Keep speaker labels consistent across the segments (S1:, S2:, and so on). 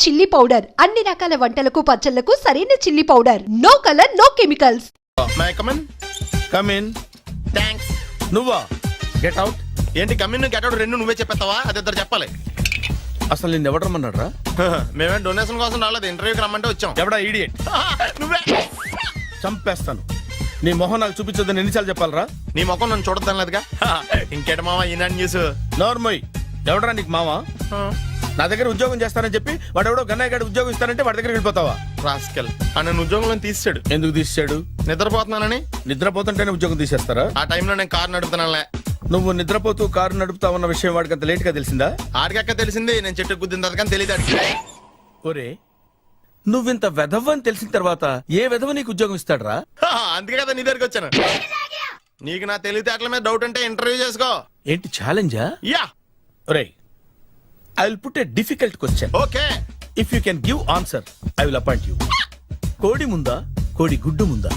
S1: Chilli powder అన్ని రకాల వంటలకు పచ్చళ్లకు సరైన chilli powder. No colour no chemicals.
S2: My come on come in thanks. నువ్వా గెట్ అవుట్? ఏంటి కమిన్ గెట్ అవుట్ రెండు నువ్వే చెప్పేస్తావా? అది ఇద్దరు చెప్పాలి.
S3: అసలు నిన్ను ఎవరు రమ్మన్నాడు రా?
S2: మేమే డొనేషన్ కోసం రాలేదు, ఇంటర్వ్యూకి రమ్మంటే వచ్చాం.
S3: ఎవడా ఈడియట్?
S2: నువ్వే.
S3: చంపేస్తాను. నీ మొహం నాకు చూపించొద్దని ఎన్నిసార్లు చెప్పాలరా?
S2: నీ ముఖం నన్ను చూడద్దాం లేదుగా. ఇంకేట మామ ఈనాడు న్యూస్.
S3: నోర్మోయ్, ఎవడరా నీకు మావా? నా దగ్గర ఉద్యోగం చేస్తానని చెప్పి వాడు ఎవడో గన్నయ్య గారి ఉద్యోగం ఇస్తానంటే వాడి దగ్గర వెళ్ళిపోతావా?
S2: రాస్కెల్ నన్ను ఉద్యోగంలో తీసాడు.
S3: ఎందుకు తీసాడు?
S2: నిద్రపోతున్నానని.
S3: నిద్రపోతుంటేనే ఉద్యోగం తీసేస్తారా?
S2: ఆ టైంలో నేను కారు నడుపుతున్నానులే.
S3: నువ్వు నిద్రపోతూ కారు నడుపుతావన్న విషయం వాడికి అంత లేట్ గా తెలిసిందా?
S2: ఆడికక్క తెలిసింది, నేను చెట్టు గుద్దిన తర్వాత కానీ తెలియదు.
S3: ఒరే, నువ్వింత వెధవ్ అని తెలిసిన తర్వాత ఏ వెధవ నీకు ఉద్యోగం ఇస్తాడరా?
S2: అందుకే కదా నీ దగ్గరికి వచ్చాను. నీకు నా తెలివితేటల మీద డౌట్ అంటే ఇంటర్వ్యూ చేసుకో.
S3: ఏంటి ఛాలెంజా?
S2: యా.
S3: ఒరే, I will put a difficult question.
S2: Okay.
S3: If you can give answer I will appoint you. కోడి ముందా కోడి గుడ్డు ముందా?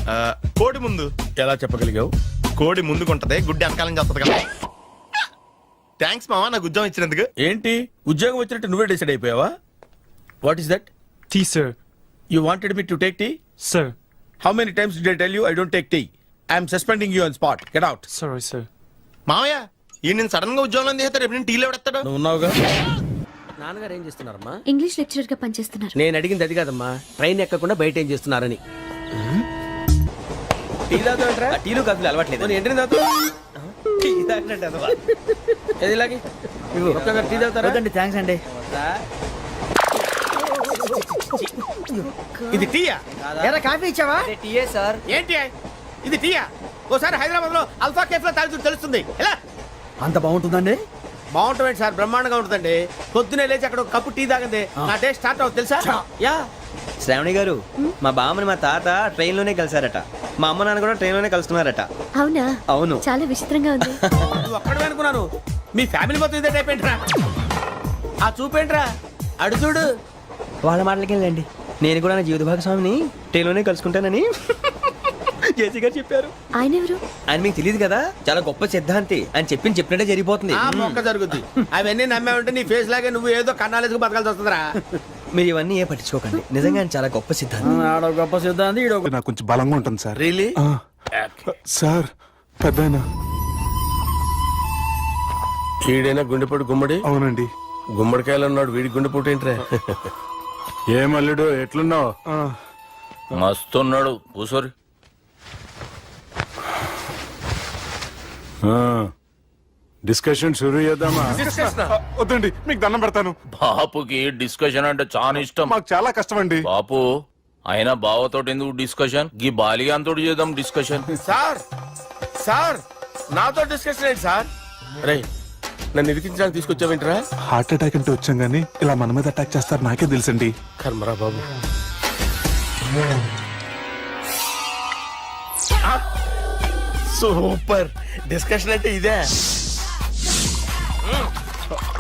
S2: కోడి ముందు.
S3: ఎలా చెప్పగలిగావు?
S2: కోడి ముందుకుంటది, గుడ్డి వెనకాలం చేస్తుంది కదా. థ్యాంక్స్ మామా నాకు ఉద్యోగం ఇచ్చినందుకు.
S3: ఏంటి ఉద్యోగం వచ్చినట్టు నువ్వే డిసైడ్ అయిపోయావా? What is that?
S4: Tea, sir.
S3: You wanted me to take tea?
S4: Sir.
S3: How many times did I tell you I don't take tea? I am suspending you on spot. Get out.
S4: Sorry, sir.
S2: మామయ్య ఈ నేను sudden గా ఉద్యోగంలో తీస్తాడు, రేపు నేను టీలో పెడతాడు.
S3: నువ్వు ఉన్నావుగా.
S5: నాన్నగారు ఏం చేస్తున్నారమ్మా?
S6: ఇంగ్లీష్ లెక్చరర్ గా పనిచేస్తున్నారు.
S5: నేను అడిగింది అది కాదమ్మా, ట్రైన్ ఎక్కకుండా బయట ఏం చేస్తున్నారని. టీ తాగుతాంట్రా? టీలు కాఫీలు అలవాట్లేదు. ఏంటి తాగుతా? టీ తాగినట్టు అదవా? ఏది ఇలాగే ఒక్కగా టీ తాగుతారా? థ్యాంక్స్ అండి.
S3: ఇది టీయా?
S5: కాఫీ ఇచ్చావా? టీయే సార్.
S3: ఏంటి ఇది టీయా? ఓసారి హైదరాబాద్ లో అల్ఫా కేఫ్ లో తాగుతూ తెలుస్తుంది. ఎలా
S5: అంత బాగుంటుందండి?
S3: బాగుంటుంది సార్, బ్రహ్మాండంగా ఉంటుందండి. పొద్దునే లేచి అక్కడ ఒక కప్పు టీ తాగండి నా డే స్టార్ట్ అవుతుంది తెలుసా? యా.
S7: శ్రావణి గారు, మా బామ్మని మా తాత ట్రైన్ లోనే కలిసారట. మా అమ్మ నాన్న కూడా ట్రైన్ లోనే కలుస్తున్నారట.
S6: అవునా?
S7: అవును.
S6: చాలా విచిత్రంగా ఉంది.
S3: నువ్వు ఒక్కడే అనుకున్నాను, మీ ఫ్యామిలీ మొత్తం ఇదే టైప్ ఏంట్రా? ఆ చూపేంట్రా అడు చూడు.
S7: వాళ్ళ మాటలకి వెళ్ళండి. నేను కూడా నా జీవిత భాగస్వామిని ట్రైన్ లోనే కలుసుకుంటానని జేసీ గారు చెప్పారు.
S6: ఆయన ఎవరు?
S7: ఆయన మీకు తెలియదు కదా, చాలా గొప్ప సిద్ధాంతి అని చెప్పినట్టే జరిగిపోతుంది.
S3: ఆ మొక్క జరుగుద్ది. అవన్నీ నమ్మే ఉంటే నీ ఫేస్ లాగే నువ్వు ఏదో కన్నాలేసుకు బతకాల్సి వస్తుందిరా.
S7: మీరు ఇవన్నీ ఏ పట్టించుకోకండి, నిజంగా ఆయన చాలా గొప్ప సిద్ధాంతి.
S5: గొప్ప సిద్ధాంతి.
S8: నాకు కొంచెం బలంగా ఉంటుంది సార్.
S3: రియలీ?
S8: సార్ పెద్దయినా.
S3: ఈడైనా గుండెపోటు గుమ్మడి?
S8: అవునండి.
S3: గుమ్మడికాయలు ఉన్నాడు, వీడి గుండెపోటు ఏంట్రా?
S8: ఏమల్లుడు ఎట్లున్నావు?
S9: మస్తున్నాడు కూసోరి.
S8: డిస్కషన్ షురూ చేద్దామా? వద్దండి, మీకు దండం పెడతాను.
S9: బాపుకి డిస్కషన్ అంటే చాలా ఇష్టం.
S8: మాకు చాలా కష్టం అండి.
S9: బాపు అయినా బావతోటి ఎందుకు డిస్కషన్? గీ బాలిగాంతోటి చేద్దాం డిస్కషన్.
S3: సార్ సార్ నాతో డిస్కషన్ ఏంటి సార్? రే, నన్ను ఇరికించడానికి తీసుకొచ్చావేంట్రా?
S8: హార్ట్ అటాక్ అంటే వచ్చాం గానీ ఇలా మన మీద అటాక్ చేస్తారు నాకే తెలుసండి.
S3: కర్మరా బాబు. సూపర్ డిస్కషన్ అంటే ఇదే.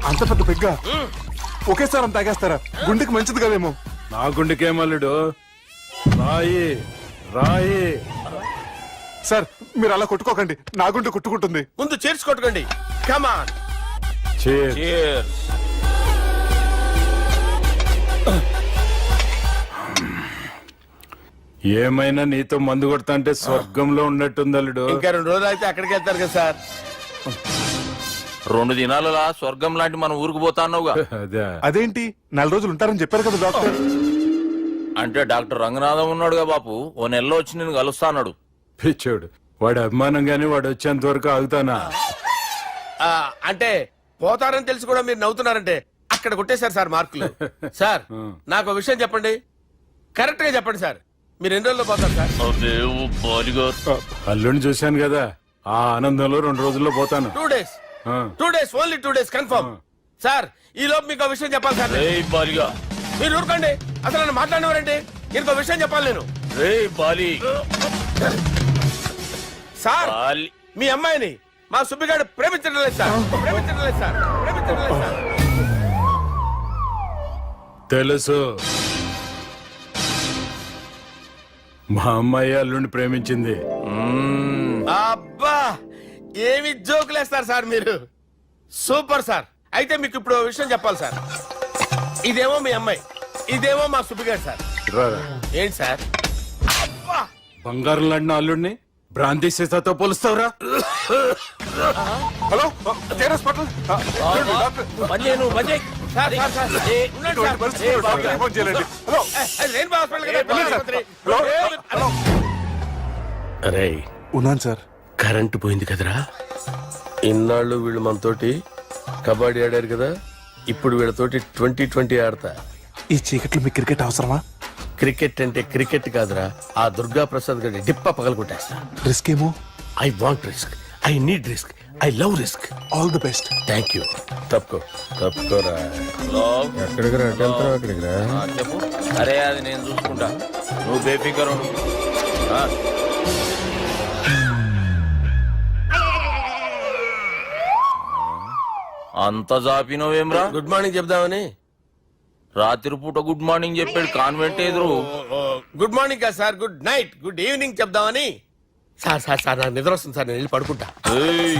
S8: అంత పెద్ద పెగ్గా ఒకేసారి అంత తాగేస్తారా? గుండెకి మంచిది కదేమో. నా గుండెకేమల్లుడు రాయి రాయి. సార్ మీరు అలా కొట్టుకోకండి, నా గుండె కొట్టుకుంటుంది.
S3: ముందు చేర్చుకొట్టుకోండి. కమాన్.
S9: Cheers.
S8: ఏమైనా నీతో మందు కొడతా అంటే స్వర్గంలో ఉన్నట్టుంది అల్లుడు.
S3: ఇంకా 2 రోజులు అయితే అక్కడికి వెళ్తారు కదా సార్.
S9: 2 దినాలలా స్వర్గం లాంటి మన ఊరికి పోతాన్నావుగా.
S8: అదేంటి 4 రోజులు ఉంటారని చెప్పారు కదా డాక్టర్.
S9: అంటే డాక్టర్ రంగనాథం ఉన్నాడుగా బాపు, ఓ నెలలో వచ్చి నేను కలుస్తాన్నాడు.
S8: పిచ్చోడు, వాడి అభిమానంగానే వాడు వచ్చేంత వరకు ఆగుతానా?
S3: అంటే పోతారని తెలిసి కూడా మీరు నవ్వుతున్నారంటే అక్కడ కొట్టేశారు సార్ మార్కులు. సార్ నాకు విషయం చెప్పండి, కరెక్ట్ గా చెప్పండి సార్. మీరు ఎన్ని రోజుల్లో పోతారు సార్?
S9: అదే ఓ బాలిగారు.
S8: అల్లుడిని చూశాను కదా, ఆ ఆనందంలో 2 రోజుల్లో పోతాను.
S3: 2 days. 2 days, only 2 days confirm. Sir ఈ లోపు మీకు విషయం చెప్పాలి సార్.
S9: రేయ్ బాలిగా,
S3: మీరు ఊరుకోండి, అసలు నన్ను మాట్లాడినవారండి. ఇంకో విషయం చెప్పాలి నేను.
S9: రేయ్ బాలి.
S3: Sir
S9: Bali.
S3: మీ అమ్మాయిని మా సుబ్బిగాడు ప్రేమించడం లేదు సార్. ప్రేమించడం లేదు సార్. ప్రేమించడం లేదు సార్.
S8: తెలుసు, మా అమ్మాయి అల్లుడిని ప్రేమించింది.
S3: అబ్బా ఏమి జోకులేస్తారు సార్ మీరు. Super sir. అయితే మీకు ఇప్పుడు విషయం చెప్పాలి సార్. ఇదేమో మీ అమ్మాయి, ఇదేమో మా సుబ్బిగారు సార్.
S8: రారా.
S3: ఏంటి సార్?
S8: బంగారం లాంటి అల్లుడిని బ్రాంతి సీసాతో పోలుస్తావురా? Hello Care hospital
S3: sir, sir, sir. ఉండండి సార్.
S8: ఫోన్ చేయండి. హలో
S3: రెయిన్బో హాస్పిటల్ కదా,
S8: వెళ్ళండి సార్.
S3: ఆసుపత్రి.
S8: హలో
S3: అరే
S8: ఉన్నాను సార్.
S3: కరెంటు పోయింది కదరా. ఇన్నాళ్ళు వీళ్ళు మనతోటి కబడ్డీ ఆడారు కదా, ఇప్పుడు వీళ్ళతోటి 2020 ఆడతా.
S8: ఈ చీకట్లో మీకు క్రికెట్ అవసరమా?
S3: క్రికెట్ అంటే క్రికెట్ కాదురా, ఆ దుర్గా ప్రసాద్ గారి డిప్ప పగల కొట్టేస్తా.
S8: రిస్క్ ఏమో.
S3: I want risk, I need risk, I love risk.
S8: All the best.
S3: Thank you. తప్పుకోరా.
S9: హలో
S3: ఎక్కడికి రా? వెళ్తావు అక్కడికి రా.
S9: చెప్పు. అరే అది నేను చూసుకుంటా, నువ్వు బేఫికర్ ఉండు. ఆ. అంత జాపినవేమ్రా?
S3: గుడ్ మార్నింగ్ చెప్దామని.
S9: రాత్రి పూట గుడ్ మార్నింగ్ చెప్పాడు కాన్వెంట్ ఎదురు.
S3: గుడ్ మార్నింగ్ కాదు sir, good night, good evening చెప్దామని. సార్ సార్ సార్ నాకు నిద్ర వస్తుంది సార్, నేను వెళ్ళి పడుకుంటా.
S9: ఏయ్,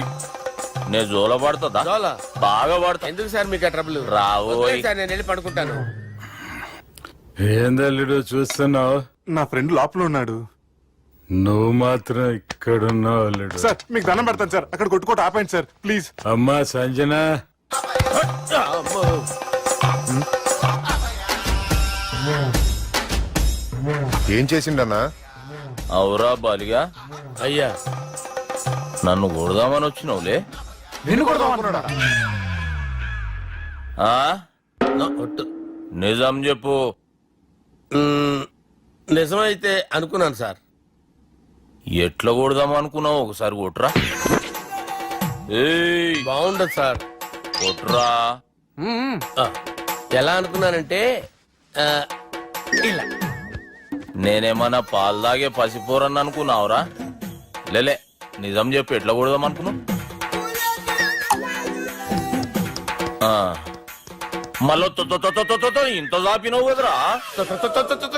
S9: నే జోల పడుతుందా?
S3: జోలా?
S9: బాగా పడతా.
S3: ఎందుకు సార్ మీకు ఆ ట్రబుల్?
S9: రావోయ్.
S3: వదిలేయ్ సార్, నేను వెళ్ళి పడుకుంటాను.
S8: ఏందల్లుడు చూస్తున్నావు? నా ఫ్రెండ్ లోపల ఉన్నాడు. నువ్వు మాత్రం ఇక్కడున్నావు అల్లుడు. సార్ మీకు దండం పెడతాను సార్, అక్కడ కొట్టుకోట ఆపండి సార్ ప్లీజ్. అమ్మా సంజన,
S3: అమ్మో.
S2: ఏం చేసిండన్నా?
S9: అవురా బాలిగా,
S3: అయ్యా
S9: నన్ను కొడదామని వచ్చినావులే.
S8: నిన్ను కొడదామన్నాడా?
S9: ఆ?
S3: ఒట్టు.
S9: నిజం చెప్పు.
S3: నిజమైతే అనుకున్నాను సార్.
S9: ఎట్లా కొడదాం అనుకున్నావు? ఒకసారి కొట్రా. ఏయ్,
S3: బాగుండదు సార్.
S9: కొట్రా.
S3: ఆ, ఎలా అనుకున్నానంటే ఆ, ఇలా.
S9: నేనేమన్నా పాలు తాగే పసిపోరని అనుకున్నావురా? లేలే, నిజం చెప్పు, ఎట్లా కొడదాం అనుకున్నావు? మళ్ళీ ఇంత చాపినావు కదరా?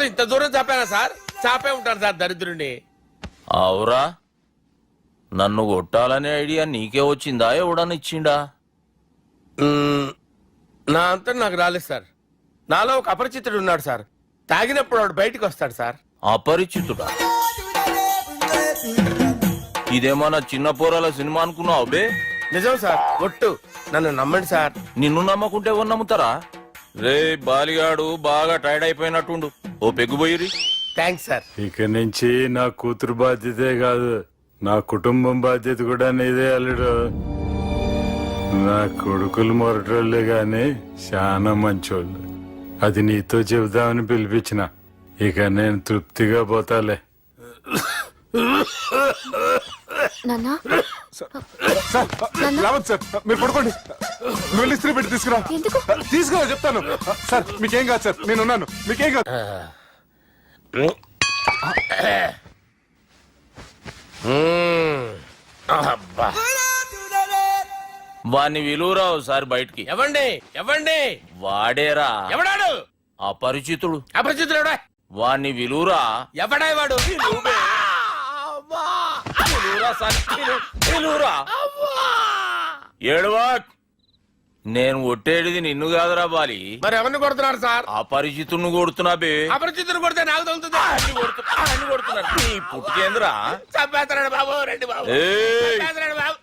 S3: ఇంత దూరం చాపానా సార్? చాపే ఉంటాను సార్ దరిద్రుడిని.
S9: అవురా, నన్ను కొట్టాలనే ఐడియా నీకే వచ్చిందా? ఎవడన్నా ఇచ్చిండా?
S3: నా అంతా నాకు రాలేదు సార్. నాలో ఒక అపరిచితుడు ఉన్నాడు సార్. తాగినప్పుడు వాడు బయటికి వస్తాడు సార్.
S9: అపరిచితుడా? ఇదేమన్నా చిన్న పోరాల సినిమా అనుకున్నావు బే?
S3: నిజం సార్, ఒట్టు. నన్ను నమ్మండి సార్.
S9: నిన్ను నమ్మకుంటే ఎవరు నమ్ముతారా? రే బాలిగాడు బాగా టైర్డ్ అయిపోయినట్టుండు, ఓ పెగ్గుబోయిరి.
S3: Thanks sir.
S8: ఇక నుంచి నా కూతురు బాధ్యతే కాదు, నా కుటుంబం బాధ్యత కూడా నీదే అల్లుడు. నా కొడుకులు మొరటోళ్ళే గాని చాలా మంచోళ్ళు. అది నీతో చెబుదామని పిలిపించిన. ఇక నేను తృప్తిగా పోతాలే.
S6: నాన్నా
S8: రావద్దు సార్, మీరు పడుకోండి. నువ్వు ఇస్త్రీ పెట్టి తీసుకురా.
S6: ఎందుకు?
S8: తీసుకురా చెప్తాను. సార్ మీకేం కాదు సార్, నేనున్నాను, మీకేం కాదు.
S3: అబ్బా.
S9: వాణ్ణి విలువరా ఒకసారి బయటికి.
S3: ఎవండి ఎవండి?
S9: వాడేరా
S3: ఎవడాడు?
S9: అపరిచితుడు.
S3: అపరిచితుడు ఎవడా?
S9: వాణ్ణి విలువరా.
S3: ఎవడా వాడు?
S9: విలువరా. ఏడవా, నేను కొట్టేది నిన్ను కాదురా బాలి.
S3: మరి ఎవరిని కొడుతున్నారు సార్?
S9: అపరిచితుడిని కొడుతున్నా బే.
S3: అపరిచితుడు కొడితే నాకు తగులుతుంది.
S9: అన్ని కొడుతున్నా. నీ పుట్టుకేంద్రా?
S3: చంపేస్తున్నాడు బాబు, రండి బాబు.
S9: ఏయ్,
S3: చంపేస్తున్నాడు బాబు.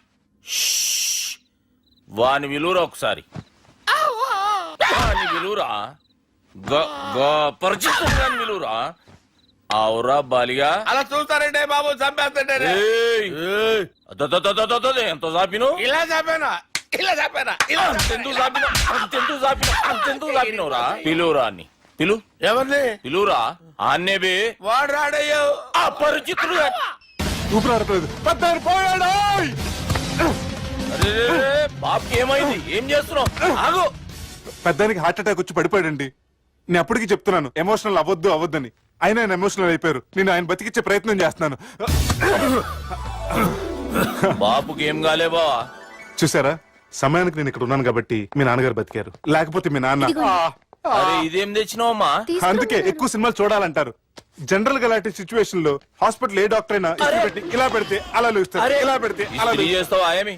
S9: వాని విలువరా ఒకసారి. వాని విలువరా. పరిచితుడు విలువరా. అవురా బాలిగా.
S3: అలా చూస్తారంటే బాబు, చంపేస్తాడే.
S9: ఎంత చాపిను?
S3: ఇలా చంపానా? ఇలా చంపానా? ఇలా
S9: అంతెందుకు చాపినవురా? పిలువురా అన్ని. పిలు.
S3: ఎవరిని
S9: పిలువురా. ఆన్నే బే.
S3: వాడు రాడయ్యో.
S9: అపరిచితుడు.
S8: ఊపిరాడట్లేదు. పెద్దాయన పోయాడు.
S9: బాబుకి ఏమైంది? ఏం చేస్తున్నావు? ఆగు.
S8: పెద్దానికి హార్ట్ అటాక్ వచ్చి పడిపోయాడండి. నేను అప్పటికి చెప్తున్నాను ఎమోషనల్ అవ్వద్దని. ఆయన ఎమోషనల్ అయిపోయారు. నేను ఆయన బతికిచ్చే ప్రయత్నం చేస్తున్నాను.
S9: బాబుకి ఏం కాలే బావా?
S8: చూసారా, సమయానికి నేను ఇక్కడ ఉన్నాను కాబట్టి మీ నాన్నగారు బతికారు. లేకపోతే మీ నాన్న.
S9: అరే ఇదేం తెచ్చినావమ్మా?
S8: అందుకే ఎక్కువ సినిమాలు చూడాలంటారు. జనరల్ గా అలాంటి సిచ్యువేషన్ లో హాస్పిటల్ ఏ డాక్టర్ అయినా ఇస్త్రీ పెట్టి ఇలా పెడితే అలా లూస్తారు, ఇలా పెడితే అలా
S9: చేస్తావా ఏమి?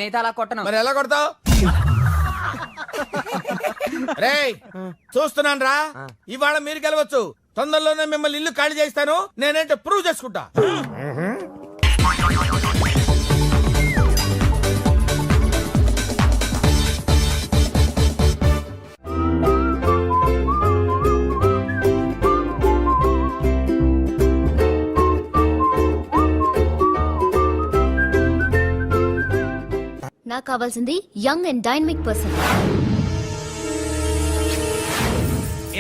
S5: నేత అలా కొట్టను.
S3: మరి ఎలా కొడతావు? రేయ్ చూస్తున్నాను రా, ఇవాళ మీరు గెలవచ్చు. తొందరలోనే మిమ్మల్ని ఇల్లు ఖాళీ చేస్తాను. నేనేంటే ప్రూవ్ చేసుకుంటా.
S6: నాకు కావాల్సింది యంగ్ అండ్ డైనమిక్ పర్సన్.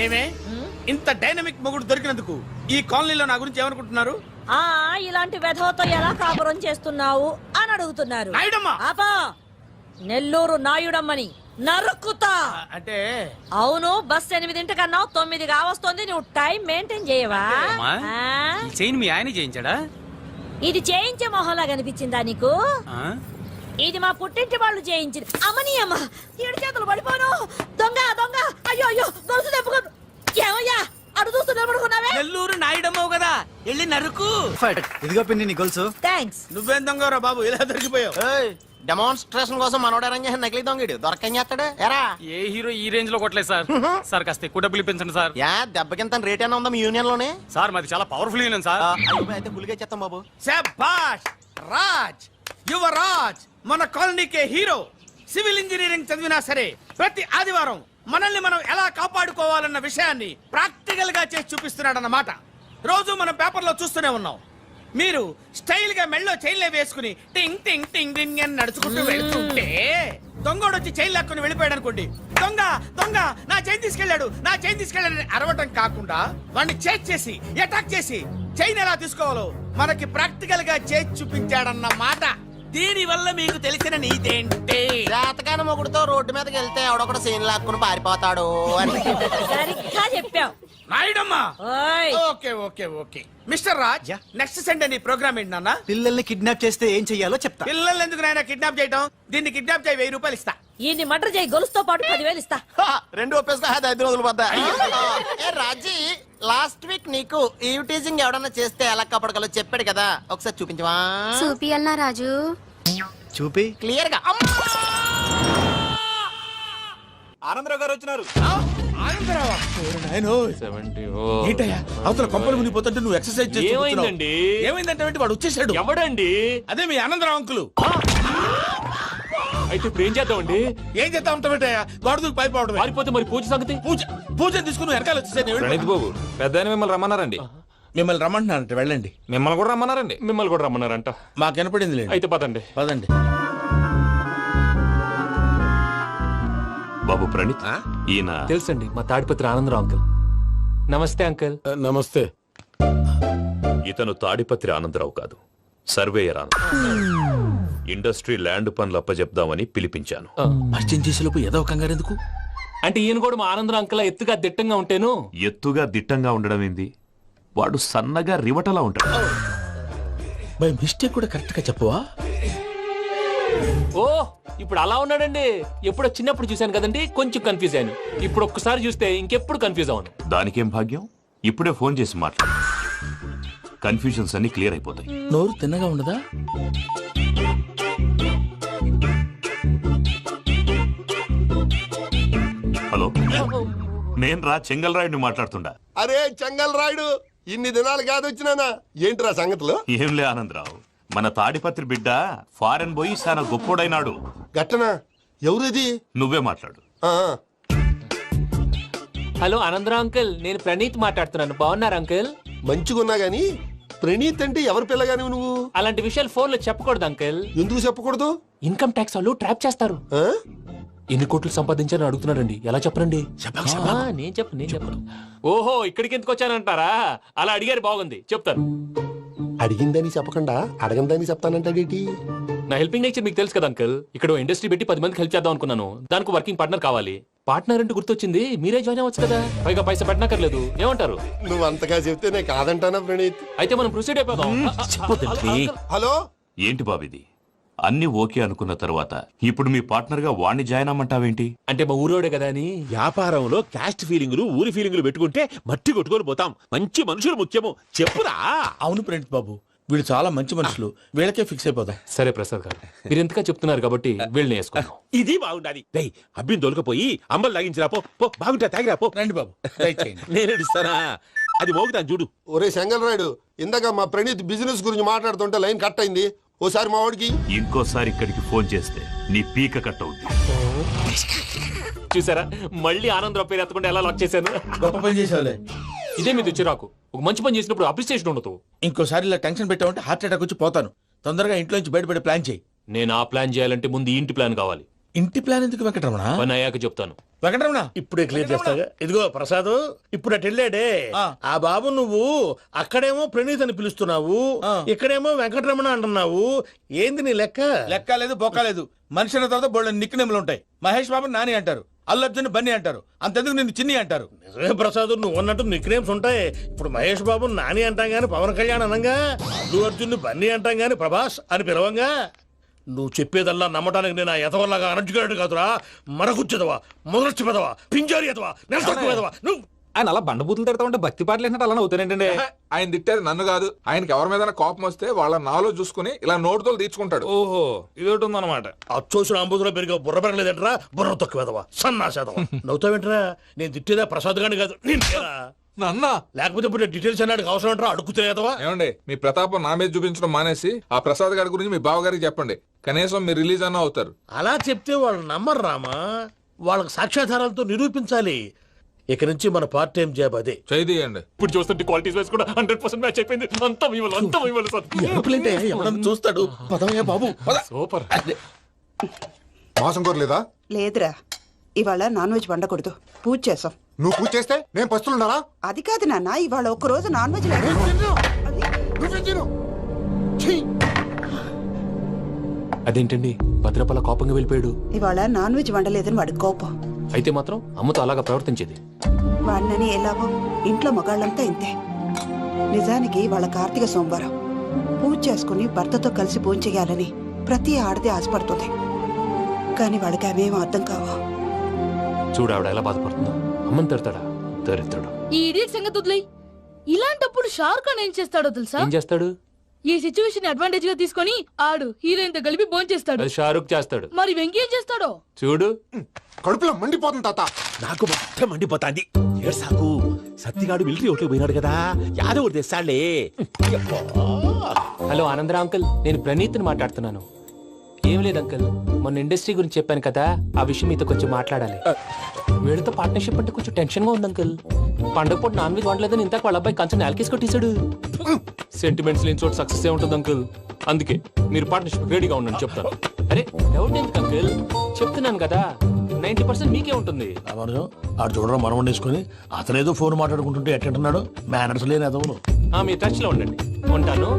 S3: ఏమే ఇంత డైనమిక్ మొగుడు దొరికినందుకు ఈ కాలనీలో నా గురించి ఏమనుకుంటున్నారు?
S4: ఇలాంటి వెధవతో ఎలా కాపురం చేస్తున్నావు అని అడుగుతున్నారు.
S3: నాయుడమ్మ!
S4: ఆపా, నెల్లూరు నాయుడమ్మని నరుక్కుతా.
S3: అంటే
S4: అవును, బస్ 8 9 కావస్తుంది. నువ్వు టైం మెయింటైన్ చేయవా?
S5: చైన్ మీ ఆయన చేయించాడా?
S4: ఇది చేయించే మొహంలా కనిపించిందా నీకు? ఇది మా పుట్టింటి వాళ్ళు చేయించింది. అమ్మని అమ్మ, 7 చేతులు పడిపోను. దొంగ దొంగ, అయ్యో అయ్యో, గొలుసు తెప్పుకో. ఏమయ్యా అడు చూస్తూ నిలబడుకున్నావే?
S5: నెల్లూరు నాయుడమ్మవు కదా, వెళ్ళి నరుకు.
S7: ఇదిగో పిన్ని నీ గొలుసు.
S4: థ్యాంక్స్.
S3: నువ్వేం దొంగరా బాబు, ఇలా దొరికిపోయావు?
S2: డెమాన్స్ట్రేషన్ కోసం మనోడు అరేంజ్ చేసిన నకిలీ దొంగడు దొరకని చేస్తాడు ఎరా?
S5: ఏ హీరో ఈ రేంజ్ లో కొట్టలేదు సార్. సార్ కాస్త ఎక్కువ డబ్బులు ఇప్పించండి సార్.
S2: యా దెబ్బకింత రేట్ అయినా ఉందా మీ యూనియన్ లోనే?
S5: సార్ మాది చాలా పవర్ఫుల్ యూనియన్ సార్.
S2: అయితే గులిగా చేస్తాం బాబు.
S3: శభాష్ రాజ్, యువరాజ్, మన కాలనీకే హీరో. సివిల్ ఇంజనీరింగ్ చదివినా సరే ప్రతి ఆదివారం మనల్ని మనం ఎలా కాపాడుకోవాలన్న విషయాన్ని ప్రాక్టికల్ గా చేసి చూపిస్తున్నాడన్నమాట. రోజు మనం పేపర్లో చూస్తూనే ఉన్నాం. మీరు స్టైల్ గా మెళ్ళో చైన్లే వేసుకుని టింగ్ టింగ్ టింగ్ టింగ్ అని నడుచుకుంటూ వెళ్తుంటే దొంగోడు వచ్చి చైన్ లాక్కుని వెళ్ళిపోయాడు అనుకోండి. దొంగ దొంగ నా చైన్ తీసుకెళ్లాడు, నా చైన్ తీసుకెళ్లాడు అరవటం కాకుండా వాడిని చేజ్ చేసి అటాక్ చేసి చైన్ ఎలా తీసుకోవాలో మనకి ప్రాక్టికల్ గా చేసి చూపించాడన్నమాట. దీని వల్ల మీకు తెలిసిన నీతేంటే,
S2: జాతకాన మొగుడుతో రోడ్డు మీదకి వెళ్తే ఎవడొకడు సీన్ లాక్కుని పారిపోతాడు అని.
S4: సరిగ్గా చెప్పావు
S3: నాయుడమ్మా.
S4: ఓయ్.
S3: Okay okay okay mister Raj, next Sunday నీ ప్రోగ్రామ్ ఏంటి నాన్న?
S7: పిల్లల్ని కిడ్నాప్ చేస్తే ఏం చెయ్యాలో చెప్తా.
S3: పిల్లల్ని ఎందుకు నాయన కిడ్నాప్ చేయటం? దీన్ని కిడ్నాప్ చేయి, 1000 రూపాయలు ఇస్తా.
S4: ఈయన్ని మటర్ చేయి, గొలుసుతో పాటు 10,000 ఇస్తా.
S2: రెండు ఒప్పేసుకో, 5 రోజులు పడ్డా. ఏ రాజీ, లాస్ట్ వీక్ నీకు ఈ టీజింగ్ ఎవడన్నా చేస్తే ఎలా కాపాడగలో చెప్పాడు కదా, ఒకసారి చూపించవా?
S6: చూపియల్నా రాజు?
S7: చూపి.
S2: క్లియర్ గా.
S8: ఆనందరావు గారు వచ్చినారు.
S3: ఆనందరావా? ఏంటయ్యా అవతల కొంపలు మునిగిపోతుంటే నువ్వు ఎక్సర్సైజ్ చేస్తున్నావు? ఏమైందంటే వాడు వచ్చేసాడు.
S5: ఎవడండి?
S3: అదే మీ ఆనందరావు అంకులు.
S5: అయితే ఇప్పుడు ఏం చేద్దామండి?
S3: ఏం చేస్తా ఉంటావేటయ్యా, గొడవకు పైపోవడం.
S5: పారిపోతే మరి పూజ సంగతి?
S3: పూజ తీసుకుని వెనకాల వచ్చేసాను.
S10: ప్రణీత్ బాబు, పెద్ద మిమ్మల్ని రమ్మన్నారండి.
S3: మిమ్మల్ని రమ్మంటున్నారంట, వెళ్ళండి.
S10: మిమ్మల్ని కూడా రమ్మన్నారండి.
S5: మిమ్మల్ని కూడా రమ్మన్నారంట.
S3: మాకు వినపడింది లేండి.
S5: అయితే పదండి.
S3: పదండి.
S10: బాబు ప్రణీత్, ఈయన
S5: తెలుసండి, మా తాడిపత్రి ఆనందరావు అంకుల్. నమస్తే అంకుల్.
S3: నమస్తే.
S10: ఇతను తాడిపత్రి ఆనందరావు కాదు, సర్వేయర్ ఆనందరావు. ఇండస్ట్రీ ల్యాండ్ పనులు అప్పచెప్దామని పిలిపించాను.
S3: పరిచయం చేసేలోపు ఏదో కంగారు ఎందుకు?
S5: అంటే ఈయన కూడా మా ఆనందరావు అంకుల్ ఎత్తుగా దిట్టంగా ఉంటేను.
S10: ఎత్తుగా దిట్టంగా ఉండడం ఏంది, వాడు సన్నగా రివటలా ఉంటాడు.
S3: బై మిస్టేక్ కూడా కరెక్ట్ గా చెప్పవా?
S5: ఓ ఇప్పుడు అలా ఉన్నాడండి. ఎప్పుడో చిన్నప్పుడు చూశాను కదండి, కొంచెం కన్ఫ్యూజ్ అయ్యాను. ఇప్పుడు ఒక్కసారి చూస్తే ఇంకెప్పుడు కన్ఫ్యూజ్ అవ్వను.
S10: దానికేం భాగ్యం, ఇప్పుడే ఫోన్ చేసి మాట్లాడు. కన్ఫ్యూజన్స్ అన్ని క్లియర్ అయిపోతాయి.
S3: నోరు తిన్నగా ఉండదా?
S10: హలో, నేను రా చెంగల్ రాయుడిని మాట్లాడుతుండా.
S11: అరే చెంగల్ రాయుడు, ఇన్ని దినాలు కాదు వచ్చినానా? ఏంట్రా సంగతులు?
S10: ఏంలే ఆనందరావు, మన తాడిపత్రి బిడ్డ ఫారెన్ పోయి చాలా గొప్పోడైనాడు.
S11: గట్టనా? ఎవరిది?
S10: నువ్వే మాట్లాడు.
S5: హలో ఆనందరావు అంకుల్, నేను ప్రణీత్ మాట్లాడుతున్నాను. బాగున్నారు అంకుల్?
S11: మంచిగున్నా గాని ప్రణీత్ అంటే ఎవరి పిల్లగాని నువ్వు?
S5: అలాంటి విషయాలు ఫోన్ లో చెప్పకూడదు అంకుల్.
S11: ఎందుకు చెప్పకూడదు?
S5: ఇన్కమ్ ట్యాక్స్ వాళ్ళు ట్రాప్ చేస్తారు.
S11: ఆ?
S5: ఎన్ని కోట్లు సంపాదించాలని అడుగుతున్నారండి. ఎలా చెప్పరండి? నేను చెప్పను. ఓహో, ఇక్కడికి ఎందుకు వచ్చానంటారా? అలా అడిగారు, బాగుంది, చెప్తాను.
S11: అడిగిందని చెప్పకుండా అడగందని చెప్తానంటాడేటి?
S5: నా హెల్పింగ్ నేచర్ మీకు తెలుసు కదా అంకుల్. ఇక్కడ ఇండస్ట్రీ పెట్టి 10 మందికి హెల్ప్ చేద్దాం అనుకున్నాను. దానికి వర్కింగ్ పార్ట్నర్ కావాలి. పార్ట్నర్ అంటే గుర్తొచ్చింది, మీరే జాయిన్ అవ్వచ్చు కదా, పైగా పైసా పెట్టనక్కర్లేదు. ఏమంటారు?
S11: నువ్వు అంతగా చెప్తే నేను కాదంటానా ప్రణీత్?
S5: అయితే మనం ప్రొసీడ్ అయిపోదాం.
S11: హలో,
S10: ఏంటి బాబిది? అన్ని ఓకే అనుకున్న తర్వాత ఇప్పుడు మీ పార్ట్నర్ గా వాణ్ణి జాయిన్ అమ్మంటావేంటి?
S5: అంటే మా ఊరోడే కదా అని.
S3: వ్యాపారంలో క్యాస్ట్ ఫీలింగులు, ఊరి ఫీలింగులు పెట్టుకుంటే మట్టి కొట్టుకొని పోతాం. మంచి మనుషులు ముఖ్యము, చెప్పురా. అవును ప్రణీత్ బాబు, వీళ్ళు చాలా మంచి మనుషులు, వీళ్ళకే ఫిక్స్ అయిపోదాం.
S5: సరే ప్రసాద్ గారు, మీరు ఎంతగా చెప్తున్నారు కాబట్టి వీళ్ళని వేసుకుందాం.
S12: ఇది బాగుండాలి. డేయ్ అబ్బిని దొలకపోయి అంబలు తాగించిరా పో. పో బాగుంటా తాగిరా పో.
S3: రండి బాబు, దయచేయండి.
S12: నేను ఇస్తానా? అది మోగుతాను చూడు.
S11: ఒరే సెంగల్ రాయుడు, ఇందాక మా ప్రణీత్ బిజినెస్ గురించి మాట్లాడుతుంటే లైన్ కట్ అయింది. ఓసారి మా వాడికి
S10: ఇంకోసారి ఇక్కడికి ఫోన్ చేస్తే నీ పీక కట్ అవుద్ది.
S5: చూసారా, మళ్ళీ ఆనందరావు పేరు ఎత్తకుండా ఎలా లాక్ చేశాను.
S3: గొప్ప పని చేసేవాళ్ళే.
S5: ఇదే మీద చిరాకు. ఒక మంచి పని చేసినప్పుడు అప్రిసియేషన్ ఉండదు.
S3: ఇంకోసారి ఇలా టెన్షన్ పెట్టామంటే హార్ట్ అటాక్ వచ్చి పోతాను. తొందరగా ఇంట్లో నుంచి బయటపడే ప్లాన్ చేయి.
S5: నేను ఆ ప్లాన్ చేయాలంటే ముందు ఈ ఇంటి ప్లాన్ కావాలి.
S3: ఇంటి ప్లాన్ ఎందుకు వెంకటరమణ?
S5: పని అయ్యాక చెప్తాను.
S3: వెంకటరమణ
S12: ఇప్పుడే క్లియర్ చేస్తాగా. ఇదిగో ప్రసాద్, ఇప్పుడు అటు వెళ్ళాడే ఆ బాబు, నువ్వు అక్కడేమో ప్రణీత్ అని పిలుస్తున్నావు, ఇక్కడేమో వెంకటరమణ అంటున్నావు. ఏంది నీ లెక్క?
S3: లెక్క లేదు, బొక్క లేదు. మనిషి అన్న తర్వాత బోళ్ళ నిక్నెములు ఉంటాయి. మహేష్ బాబు నాని అంటారు, అల్లు అర్జున్ బన్నీ అంటారు, అంతెందుకు నిన్ను చిన్ని అంటారు.
S12: నిజమే ప్రసాద్, నువ్వు అన్నట్టు నిక్నేమ్స్ ఉంటాయి. ఇప్పుడు మహేష్ బాబు నాని అంటాం గాని పవన్ కళ్యాణ్ అనంగా, అల్లు అర్జున్ బన్నీ అంటాం గాని ప్రభాస్ అని పిలవంగా. నువ్వు చెప్పేదల్లా నమ్మటానికి నేను ఆ ఎతవల్లాగా అనర్జుకేటెడ్ కాదురా. మరగుచ్చదవా, మొదలచ్చి పెదవా, పింజారి ఎదవా, నెలసొక్కుదవా నువ్వు.
S13: ఆయన అలా బండబూతులు తిడతా ఉంటే భక్తి పాటలు ఏంటంటే అలా అవుతానంటే.
S8: ఆయన తిట్టేది నన్ను కాదు, ఆయనకి ఎవరి మీద కోపం వస్తే వాళ్ళ నాలో చూసుకుని ఇలా నోటుతో తీర్చుకుంటాడు.
S13: ఓహో, ఇది ఒకటి ఉందన్నమాట.
S12: అచ్చోసిన అంబుధులో పెరిగే బుర్ర పెరగలేదంటరా, బుర్ర తొక్కువేదవా, సన్నాసేదవా. నవ్వుతావేంట్రా? నేను తిట్టేదా ప్రసాద్ గాని కాదు, నిన్నేరా.
S8: నాన్న
S12: లేకపోతే ఇప్పుడు డీటెయిల్స్ అన్నాడు అవసరం అంటారా? అడుగుతాయేదవా.
S8: ఏమండి, మీ ప్రతాపం నా మీద చూపించడం మానేసి ఆ ప్రసాద్ గారి గురించి మీ బావగారికి చెప్పండి. కనీసం మీరు రిలీజ్ అన్న అవుతారు.
S12: అలా చెప్తే వాళ్ళు నమ్మరు రామా. వాళ్ళకి సాక్ష్యాధారాలతో నిరూపించాలి. ఇక నుంచి మన పార్ట్ టైం జాబ్ అదే.
S8: చేయండి.
S5: ఇప్పుడు చూస్తుంటే క్వాలిటీస్ వైస్ కూడా 100% మ్యాచ్ అయిపోయింది. అంతా ఇవ్వాలి సార్.
S12: ఎవడన్నా చూస్తాడు. పదవయ్యా బాబు, పద.
S5: సూపర్.
S11: మాసం కోరలేదా?
S14: లేదురా, ఇవాళ నాన్ వెజ్ వండకూడదు, పూజ చేసాం.
S11: నువ్వు పూజ చేస్తే నేను పస్తులున్నారా?
S14: అది కాదు నాన్న, ఇవాళ ఒక్కరోజు నాన్ వెజ్ లేదు.
S11: నువ్వే తిను.
S5: అదేంటండి భద్రపల కోపంగా వెళ్ళిపోయాడు?
S14: ఇవాళ నాన్ వెజ్ వండలేదని వాడి కోపం.
S5: అయితే మాత్రం అమ్మతో అలాగా ప్రవర్తించేది.
S14: వాడినని ఎలాగో ఇంట్లో మగాళ్ళంతా ఇంతే. నిజానికి వాళ్ళ కార్తీక సోమవారం పూజ చేసుకుని భర్తతో కలిసి పూజ చేయాలని ప్రతి ఆడది ఆశపడుతుంది. కానీ వాడికి అవేం అర్థం కావా.
S5: చూడు ఆవిడ ఎలా బాధపడుతుందో. అమ్మని తిడతాడా దరిద్రుడు.
S4: ఈ ఇడియట్ సంగతి వదిలేయ్. ఇలాంటప్పుడు షారుఖ్ ఖాన్ ఏం చేస్తాడో తెలుసా?
S5: ఏం చేస్తాడు?
S4: ఈ సిచ్యువేషన్ అడ్వాంటేజ్ గా తీసుకొని ఆడు హీరోయిన్ తో కలిపి బోన్ చేస్తాడు.
S5: అది షారుఖ్ చేస్తాడు.
S4: మరి వెంకీ ఏం చేస్తాడో
S5: చూడు.
S11: కడుపులో మండిపోతుంది తాత.
S12: నాకు మొత్తం మండిపోతాంది. సాకు సత్తిగాడు మిలిటరీ ఓట్లు పోయినాడు కదా, యాదవ్ తెస్తాడులే.
S5: హలో ఆనందరా అంకుల్, నేను ప్రణీత్ని మాట్లాడుతున్నాను. ఏం లేదు అంకుల్, మొన్న ఇండస్ట్రీ గురించి చెప్పాను కదా, ఆ విషయం మీతో కొంచెం మాట్లాడాలి. వీళ్ళతో పార్ట్నర్షిప్ అంటే కొంచెం టెన్షన్ గా ఉంది అంకుల్. పండగ పూట నాన్ వెజ్ వండలేదని ఇంతకు వాళ్ళ అబ్బాయి కంచెం నేలకేసి కొట్టేశాడు. సెంటిమెంట్స్ లేని చోట సక్సెస్ ఏ ఉంటుంది అంకుల్. అందుకే మీరు పార్ట్నర్షిప్ రెడీగా ఉండండి చెప్తాను. అరే డౌట్ ఎందుకు అంకుల్, చెప్తున్నాను కదా 90% మీకే ఉంటుంది.
S12: ఆడు చూడడం మనం వండేసుకొని అతనేదో ఫోన్ మాట్లాడుకుంటుంటే ఎట్టంటున్నాడు. మేనర్స్ లేని అదవును.
S5: మీ టచ్ లో ఉండండి. ఉంటాను.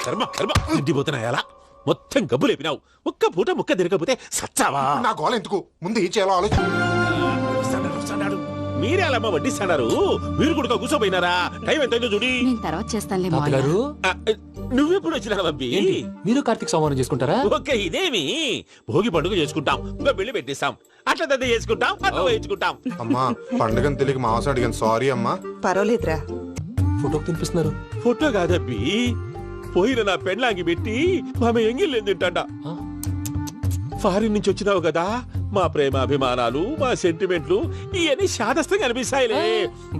S12: కర్మ కర్మ ఇంటిపోతున్నాయలా మొత్తం గబ్బు లేపినావు. ఒక్క పూట ముక్క తిరగకపోతే సచ్చావా?
S11: నా గోల ఎందుకు, ముందు ఏం చేయాలో ఆలోచన.
S12: మీరే అలా వడ్డిస్తున్నారు. మీరు కూడా కూర్చోపోయినారా? టైం ఎంతైందో చూడి.
S4: తర్వాత చేస్తానులే
S5: తాతగారు,
S12: నువ్వెప్పుడు వచ్చినా బంబి?
S5: మీరు కార్తీక్ సంహారం చేసుకుంటారా?
S12: ఓకే, ఇదేమి భోగి పండుగ చేసుకుంటాం, ఇంకా పెళ్లి పెట్టేస్తాం, అట్లా దద్ద చేసుకుంటాం, అట్లా వేయించుకుంటాం.
S11: అమ్మా పండుగని తెలియక మాంసం అడిగాను, సారీ అమ్మా.
S14: పర్వాలేదురా.
S5: ఫోటోకి తినిపిస్తున్నారు.
S12: ఫోటో కాదబ్బి, పోయిన నా పెళ్ళాంగి పెట్టి ఆమె ఎంగిల్లేం తింటాడ. ఫారిన్ నుంచి వచ్చినావు కదా, మా ప్రేమ అభిమానాలు, మా సెంటిమెంట్లు ఇవన్నీ శాదస్తంగా అనిపిస్తాయిలే.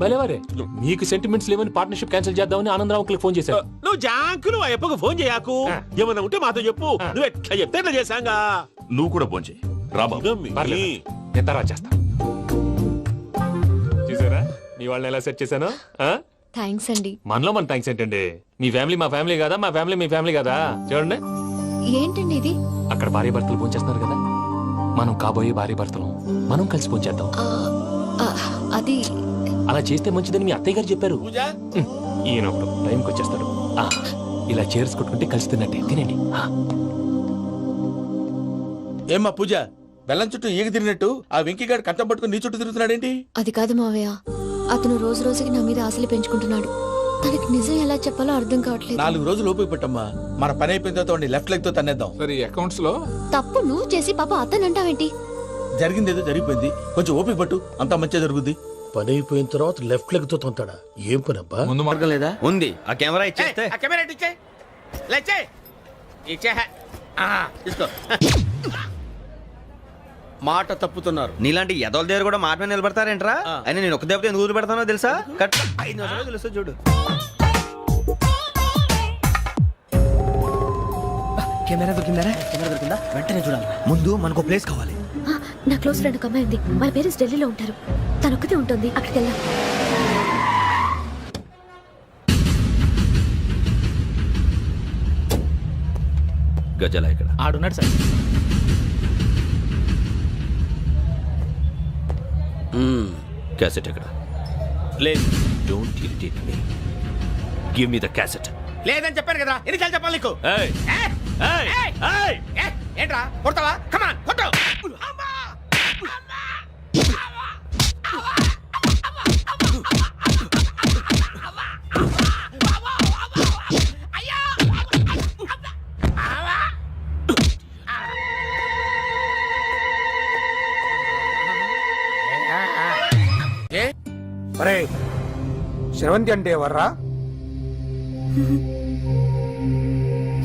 S5: భలేవారే, మీకు సెంటిమెంట్స్ లేవని పార్ట్నర్షిప్ క్యాన్సిల్ చేద్దామని ఆనందరావు అంకుల్ ఫోన్ చేశారు.
S12: నువ్వు జాంకులు ఆ అప్పకు ఫోన్ చేయకు. ఏమన్నా ఉంటే మాతో చెప్పు. నువ్వు ఎట్లా చెప్తే ఎట్లా చేశాంగా.
S10: నువ్వు కూడా ఫోన్ చేయి. రాబాబు
S5: నేను తర్వాత చేస్తా. చూసారా మీ వాళ్ళని ఎలా సెట్ చేశాను?
S6: థ్యాంక్స్ అండి.
S5: మనలో మన థ్యాంక్స్ ఏంటండి? మీ ఫ్యామిలీ మా ఫ్యామిలీ కదా, మా ఫ్యామిలీ మీ ఫ్యామిలీ కదా. చూడండి,
S6: ఏంటండి ఇది?
S5: అక్కడ భార్య భర్తలు పోంచేస్తున్నారు కదా, మనం కాబోయే భార్య భర్తలు మనం కలిసి పోంచేద్దాం.
S6: అది
S5: అలా చేస్తే మంచిదని మీ అత్తయ్య గారు చెప్పారు. ఈయన ఒకడు టైంకి వచ్చేస్తాడు. ఇలా చేర్స్ కొట్టుకుంటే కలిసి తిన్నట్టే. తినండి.
S3: ఏమ్మా పూజ, బెల్లం చుట్టూ ఈగ తిరిగినట్టు ఆ వెంకీగాడు కట్టం పట్టుకుని నీ చుట్టూ తిరుగుతున్నాడేంటి?
S6: అది కాదు మావయ్య, అతను రోజు రోజుకి నా మీద ఆశలు పెంచుకుంటున్నాడు. తనకి నిజం ఎలా చెప్పాలో అర్థం కావట్లేదు.
S3: 4 రోజులు ఓపిక పెట్టమ్మా, మన పని అయిపోయిన తర్వాత లెఫ్ట్ లెగ్ తో తన్నేద్దాం.
S8: సరే అకౌంట్స్ లో
S6: తప్పు నువ్వు చేసి పాప అతను అంటావేంటి?
S3: జరిగింది ఏదో జరిగిపోయింది, కొంచెం ఓపిక పట్టు, అంతా మంచిగా జరుగుద్ది.
S12: పని అయిపోయిన తర్వాత లెఫ్ట్ లెగ్ తో తొంతాడా? ఏం పని అబ్బా?
S7: ముందు మార్గం లేదా? ఉంది. ఆ కెమెరా ఇచ్చేస్తే
S3: ఆ కెమెరా ఇచ్చే లేచే ఇచ్చే తీసుకో. మాట తప్పుతున్నారు.
S7: నీలాంటి ఎదల దగ్గర కూడా మాట మీద నిలబడతారేంట్రా? అయినా నేను ఒక దెబ్బతో ఎందుకు ఊరు పెడతానో తెలుసా? కట్ 5 నిమిషాలు తెలుసు చూడు. కెమెరా దొరికిందా? వెంటనే చూడాలి. ముందు మనకు ప్లేస్ కావాలి.
S6: నా క్లోజ్ ఫ్రెండ్ ఒక అమ్మాయి ఉంది. వాళ్ళ పేరెంట్స్ ఢిల్లీలో ఉంటారు. తను ఒక్కతే ఉంటుంది. అక్కడికి వెళ్దాం.
S7: గజల ఇక్కడ
S5: ఆడున్నాడు సార్.
S7: క్యాసెట్ ఎక్కడ?
S3: లేదు.
S7: Don't irritate me. Give me the cassette.
S3: లేదని చెప్పాను కదా, ఎన్నిసార్లు చెప్పాలి నీకు?
S7: ఏయ్ ఏయ్ ఏయ్
S3: ఏంట్రా కొడతావా? కమాన్ కొట్టు.
S13: శ్రవంతి అంటే ఎవర్రా?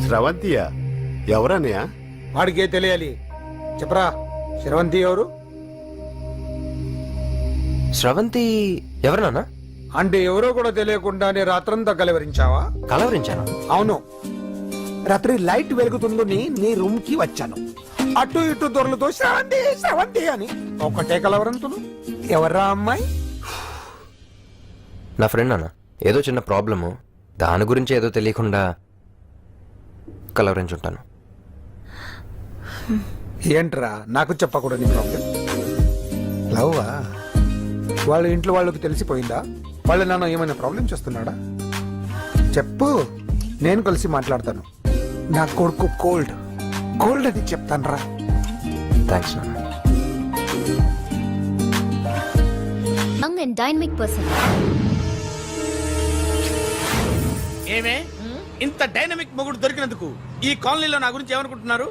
S11: స్రవంతియా? ఎవరన్నయ్య?
S13: వాడికే తెలియాలి. చెప్పరా, శ్రవంతి ఎవరు?
S7: స్రవంతి ఎవరు నాన్న?
S13: అంటే ఎవరో కూడా తెలియకుండానే రాత్రంతా కలవరించావా?
S7: కలవరించాను.
S13: అవును, రాత్రి లైట్ వెలుగుతుందని నీ రూమ్ కి వచ్చాను. అటు ఇటు దొరలతో శ్రవంతి శ్రవంతి అని ఒకటే కలవరంతులు. ఎవర్రా అమ్మాయి?
S7: నా ఫ్రెండ్ నాన్న. ఏదో చిన్న ప్రాబ్లము, దాని గురించి ఏదో తెలియకుండా కలవరించుంటాను.
S13: ఏంట్రా నాకు చెప్పకూడదు ప్రాబ్లం? లవ్వా? వాళ్ళ ఇంట్లో వాళ్ళకి తెలిసిపోయిందా? వాళ్ళ నాన్న ఏమైనా ప్రాబ్లం చేస్తున్నాడా? చెప్పు, నేను కలిసి మాట్లాడతాను. నా కొడుకు కోల్డ్ అని చెప్తాను రా.
S7: థ్యాంక్స్ నాన్న.
S6: Young and dynamic person.
S3: ఏమే ఇంత డైనమిక్ మొగుడు దొరికినందుకు ఈ కాలనీలో నా గురించి ఏమనుకుంటున్నారు?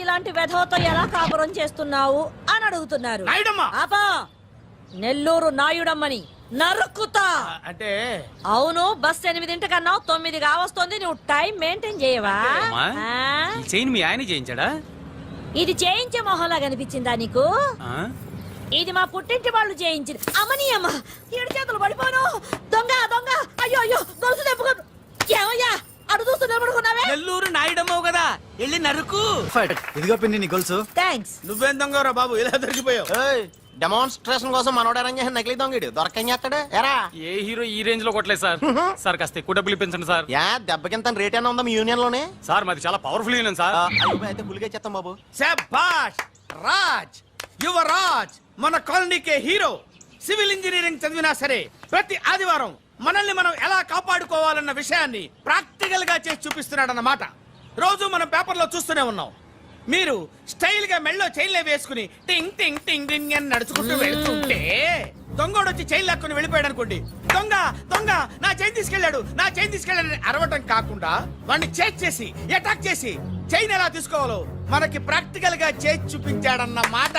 S4: ఇలాంటి వెధవతో ఎలా కాపురం చేస్తున్నావు అని అడుగుతున్నారు.
S3: నాయుడమ్మ!
S4: ఆపా! నెల్లూరు నాయుడమ్మని నరుక్కుతా.
S3: అంటే
S4: అవును, బస్ 8 9 కావస్తుంది. నువ్వు టైం మెయింటైన్ చేయవా?
S5: చైన్ మీ ఆయన చేయించాడా?
S4: ఇది చేయించే మొహంలా కనిపించిందా నీకు? ఇది మా పుట్టింటి వాళ్ళు చేయించింది. అమ్మని అమ్మ, 7 చేతులు పడిపోను. దొంగ దొంగ, అయ్యో అయ్యో, గొలుసు తెప్పుకోను. ఏమయ్యా అడు చూస్తూ నిలబడుకున్నావే?
S3: నెల్లూరు నాయుడమ్మవు కదా, వెళ్ళి నరుకు.
S7: ఇదిగో పిన్ని నీ గొలుసు.
S4: థ్యాంక్స్.
S3: నువ్వేం దొంగరా బాబు, ఇలా దొరికిపోయావు?
S2: డెమాన్స్ట్రేషన్ కోసం మనోడు అరేంజ్ చేసిన నకిలీ దొంగడు దొరకని చేస్తాడు. ఎరా
S5: ఏ హీరో ఈ రేంజ్ లో కొట్టలేదు సార్. సార్ కాస్త ఎక్కువ డబ్బులు ఇప్పించండి సార్.
S2: యా దెబ్బకింత రేట్ అయినా ఉందా మీ యూనియన్ లోనే?
S5: సార్ మాది చాలా పవర్ఫుల్ యూనియన్ సార్.
S2: అయితే ఫుల్గా చేస్తాం బాబు.
S3: శభాష్ రాజ్, యువరాజ్, మన కాలనీకే హీరో. సివిల్ ఇంజనీరింగ్ చదివినా సరే ప్రతి ఆదివారం మనల్ని మనం ఎలా కాపాడుకోవాలన్న విషయాన్ని ప్రాక్టికల్ గా చేసి చూపిస్తున్నాడన్నమాట. రోజు మనం పేపర్లో చూస్తూనే ఉన్నాం. మీరు స్టైల్ గా మెళ్ళో చైన్లే వేసుకుని టింగ్ టింగ్ టింగ్ టింగ్ అని నడుచుకుంటూ వెళ్తుంటే దొంగోడు వచ్చి చైన్ లాక్కుని వెళ్ళిపోయాడు అనుకోండి. దొంగ దొంగ నా చైన్ తీసుకెళ్లాడు, నా చైన్ తీసుకెళ్లాడని అరవటం కాకుండా వాడిని చేజ్ చేసి అటాక్ చేసి చైన్ ఎలా తీసుకోవాలో మనకి ప్రాక్టికల్ గా చేసి చూపించాడన్న మాట.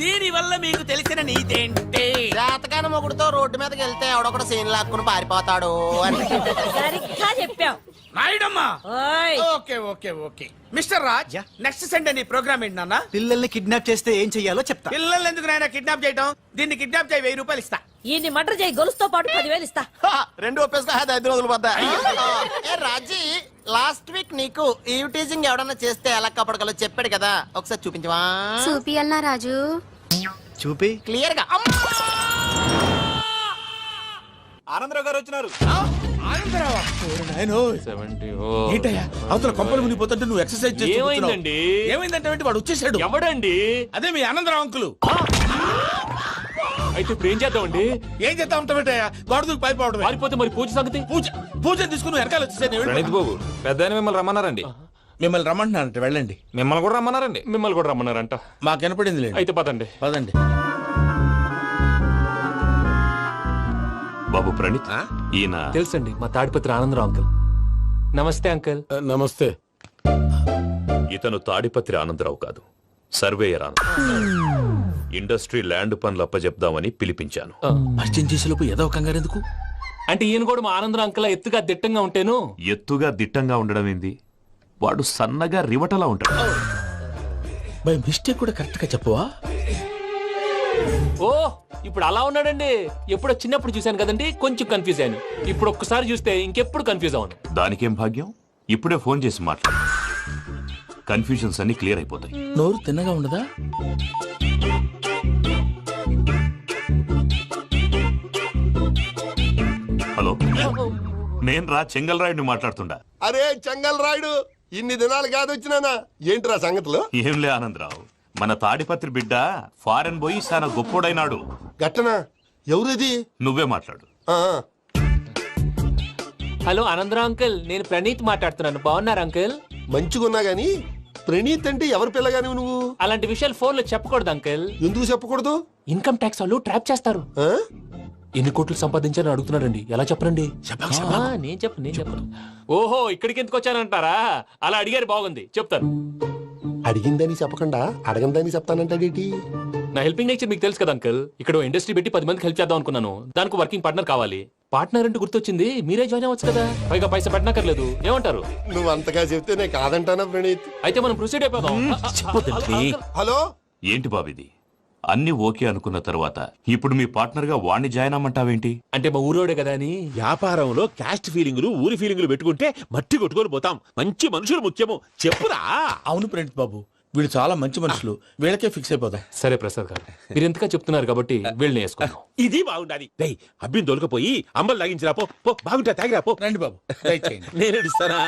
S3: దీని వల్ల మీకు తెలిసిన నీతేంటే,
S2: జాతకాన మొగుడుతో రోడ్డు మీదకి వెళ్తే ఎవడొకడు సీన్ లాక్కుని పారిపోతాడు అని.
S4: సరిగ్గా చెప్పావు
S3: నాయుడమ్మా. Okay okay okay mister Raj, next Sunday నీ ప్రోగ్రామ్ ఏంటి నాన్న?
S7: పిల్లల్ని కిడ్నాప్ చేస్తే ఏం చెయ్యాలో చెప్తా.
S3: పిల్లల్ని ఎందుకు నాయన కిడ్నాప్ చేయటం? దీన్ని కిడ్నాప్ చేయి, 1000 రూపాయలు ఇస్తా.
S4: ఈయన్ని మర్డర్ చేయి, గొలుసుతో పాటు 10,000 ఇస్తా.
S2: రెండు ఒప్పేసుకో, 5 రోజులు పడ్డా. ఏ రాజీ, లాస్ట్ వీక్ నీకు ఈ టీజింగ్ ఎవడన్నా చేస్తే ఎలా కాపాడగలో చెప్పాడు కదా, ఒకసారి చూపించవా?
S6: చూపియల్నా రాజు?
S7: చూపి
S2: క్లియర్ గా.
S13: ఆనందరావు గారు వచ్చినారు.
S3: ఆనందరావా? ఏంటయ్యా అవతల కొంపలు మునిగిపోతుంటే నువ్వు ఎక్సర్సైజ్ చేస్తూ
S5: ఏమైందండి?
S3: ఏమైందంటే వాడు వచ్చేసాడు.
S5: ఎవడండి?
S3: అదే మీ ఆనందరావు అంకులు.
S5: అయితే ఇప్పుడు ఏం చేద్దామండి?
S3: ఏం చేస్తా ఉంటావేటయ్యా, గొడవకు పైపోవడం.
S5: పారిపోతే మరి పూజ సంగతి?
S3: పూజ తీసుకుని నువ్వు వెనకాల వచ్చేసాను.
S13: ప్రణీత్ బాబు, పెద్ద మిమ్మల్ని రమ్మన్నారండి.
S3: మిమ్మల్ని రమ్మంటున్నారంట, వెళ్ళండి.
S13: మిమ్మల్ని కూడా రమ్మన్నారండి.
S5: మిమ్మల్ని కూడా రమ్మన్నారంట.
S3: మాకు వినపడింది లేదు.
S5: అయితే పదండి.
S3: పదండి.
S10: బాబు ప్రణీత్, ఈయన
S5: తెలుసండి, మా తాడిపత్రి ఆనందరావు అంకుల్. నమస్తే అంకుల్.
S11: నమస్తే.
S10: ఇతను తాడిపత్రి ఆనందరావు కాదు, సర్వేయర్ ఇండస్ట్రీ ల్యాండ్ పనులు అప్పచెప్దామని పిలిపించాను.
S3: పరిచయం చేసేలోపు ఏదో కంగారు ఎందుకు?
S5: అంటే ఈయన కూడా మా ఆనందరావు అంకుల్ ఎత్తుగా దిట్టంగా ఉంటాను.
S10: ఎత్తుగా దిట్టంగా ఉండడం ఏంది? వాడు సన్నగా రివటలా ఉంటాడు.
S3: బై మిస్టేక్ కూడా కరెక్ట్ గా చెప్పవా?
S5: ఓ ఇప్పుడు అలా ఉన్నాడండి. ఎప్పుడో చిన్నప్పుడు చూశాను కదండి, కొంచెం కన్ఫ్యూజ్ అయ్యాను. ఇప్పుడు ఒక్కసారి చూస్తే ఇంకెప్పుడు కన్ఫ్యూజ్ అవ్వను.
S10: దానికేం భాగ్యం? ఇప్పుడే ఫోన్ చేసి మాట్లాడు. కన్ఫ్యూజన్స్ అన్ని క్లియర్ అయిపోతాయి.
S3: నోరు తిన్నగా ఉండదా?
S10: హలో, నేను రా చెంగల్రాయుడిని మాట్లాడుతుండా.
S11: అరే చెంగల్ రాయుడు, ఇన్ని దినాలు కాదు వచ్చినానా? ఏంట్రా సంగతులు?
S10: ఏంలే ఆనందరావు, మన తాడిపత్రి బిడ్డ ఫారెన్ పోయి చాలా గొప్పోడైనాడు.
S11: గట్టనా? ఎవరిది?
S10: నువ్వే మాట్లాడు.
S5: హలో ఆనందరావు అంకుల్, నేను ప్రణీత్ మాట్లాడుతున్నాను. బాగున్నారు అంకుల్?
S11: మంచిగున్నా గాని ప్రణీత్ అంటే ఎవరి పిల్లగాని నువ్వు?
S5: అలాంటి విషయాలు ఫోన్ లో చెప్పకూడదు అంకుల్.
S11: ఎందుకు చెప్పకూడదు?
S5: ఇన్కమ్ ట్యాక్స్ వాళ్ళు ట్రాప్ చేస్తారు. ఎన్ని కోట్లు సంపాదించాలని అడుగుతున్నారండి. ఎలా చెప్పరండి? నేను చెప్పను. ఓహో, ఇక్కడికి ఎందుకు వచ్చానంటారా? అలా అడిగారు, బాగుంది, చెప్తాను.
S11: అడిగిందని చెప్పకుండా అడగందని చెప్తానంటాడేటి?
S5: నా హెల్పింగ్ నేచర్ మీకు తెలుసు కదా అంకుల్. ఇక్కడ ఇండస్ట్రీ పెట్టి 10 మందికి హెల్ప్ చేద్దాం అనుకున్నాను. దానికి వర్కింగ్ పార్ట్నర్ కావాలి. పార్ట్నర్ అంటే గుర్తొచ్చింది, మీరే జాయిన్ అవ్వచ్చు కదా. పైగా పైసా పెట్టనక్కర్లేదు. ఏమంటారు?
S11: నువ్వు అంతగా చెప్తే నేను కాదంటానా ప్రణీత్?
S5: అయితే మనం ప్రొసీడ్ అయిపోదాం.
S11: హలో,
S10: ఏంటి బాబిది? అన్ని ఓకే అనుకున్న తర్వాత ఇప్పుడు మీ పార్ట్నర్ గా వాణ్ణి జాయిన్ అమ్మంటావేంటి?
S5: అంటే మా ఊరోడే కదా అని.
S3: వ్యాపారంలో క్యాస్ట్ ఫీలింగులు, ఊరి ఫీలింగులు పెట్టుకుంటే మట్టి కొట్టుకొని పోతాం. మంచి మనుషులు ముఖ్యము. చెప్పురా. అవును ప్రణీత్ బాబు, వీళ్ళు చాలా మంచి మనుషులు. వీళ్ళకే ఫిక్స్ అయిపోదాం.
S5: సరే ప్రసాద్ గారు, మీరు ఎంతగా చెప్తున్నారు కాబట్టి వీళ్ళని వేసుకుందాం.
S3: ఇది బాగుండాలి. డై అబ్బిని దొలకపోయి అంబలు లాగించిరా. పో బాగుంటా, తాగిరా పో. రండి బాబు, నేను ఇస్తానా?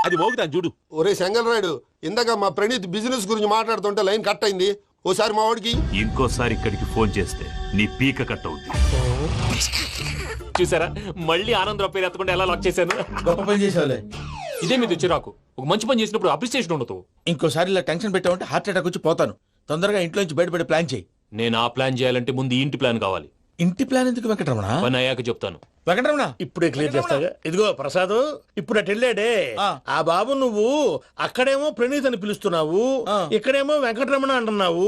S3: అది మోగుతాను చూడు.
S11: ఒరే చెంగల్ రాయుడు, ఇందాక మా ప్రణీత్ బిజినెస్ గురించి మాట్లాడుతుంటే లైన్ కట్ అయింది. ఓసారి మా వాడికి
S10: ఇంకోసారి ఇక్కడికి ఫోన్ చేస్తే నీ పీక కట్ అవుద్ది.
S5: చూసారా, మళ్ళీ ఆనందరావు పేరు ఎత్తకుండా ఎలా లాక్ చేశాను.
S3: గొప్ప పని చేసేవాళ్ళే.
S5: ఇదే మీద చిరాకు. ఒక మంచి పని చేసినప్పుడు అప్రిసియేషన్ ఉండదు.
S3: ఇంకోసారి ఇలా టెన్షన్ పెట్టామంటే హార్ట్ అటాక్ వచ్చి పోతాను. తొందరగా ఇంట్లో నుంచి బయటపడే ప్లాన్ చేయి.
S5: నేను ఆ ప్లాన్ చేయాలంటే ముందు ఈ ఇంటి ప్లాన్ కావాలి.
S3: ఇంటి ప్లాన్ ఎందుకు వెంకటరమణ?
S5: పని అయ్యాక చెప్తాను.
S3: వెంకటరమణ
S12: ఇప్పుడే క్లియర్ చేస్తాగా. ఇదిగో ప్రసాద్, ఇప్పుడు అటు వెళ్ళాడే ఆ బాబు, నువ్వు అక్కడేమో ప్రణీత్ అని పిలుస్తున్నావు, ఇక్కడేమో వెంకటరమణ అంటున్నావు.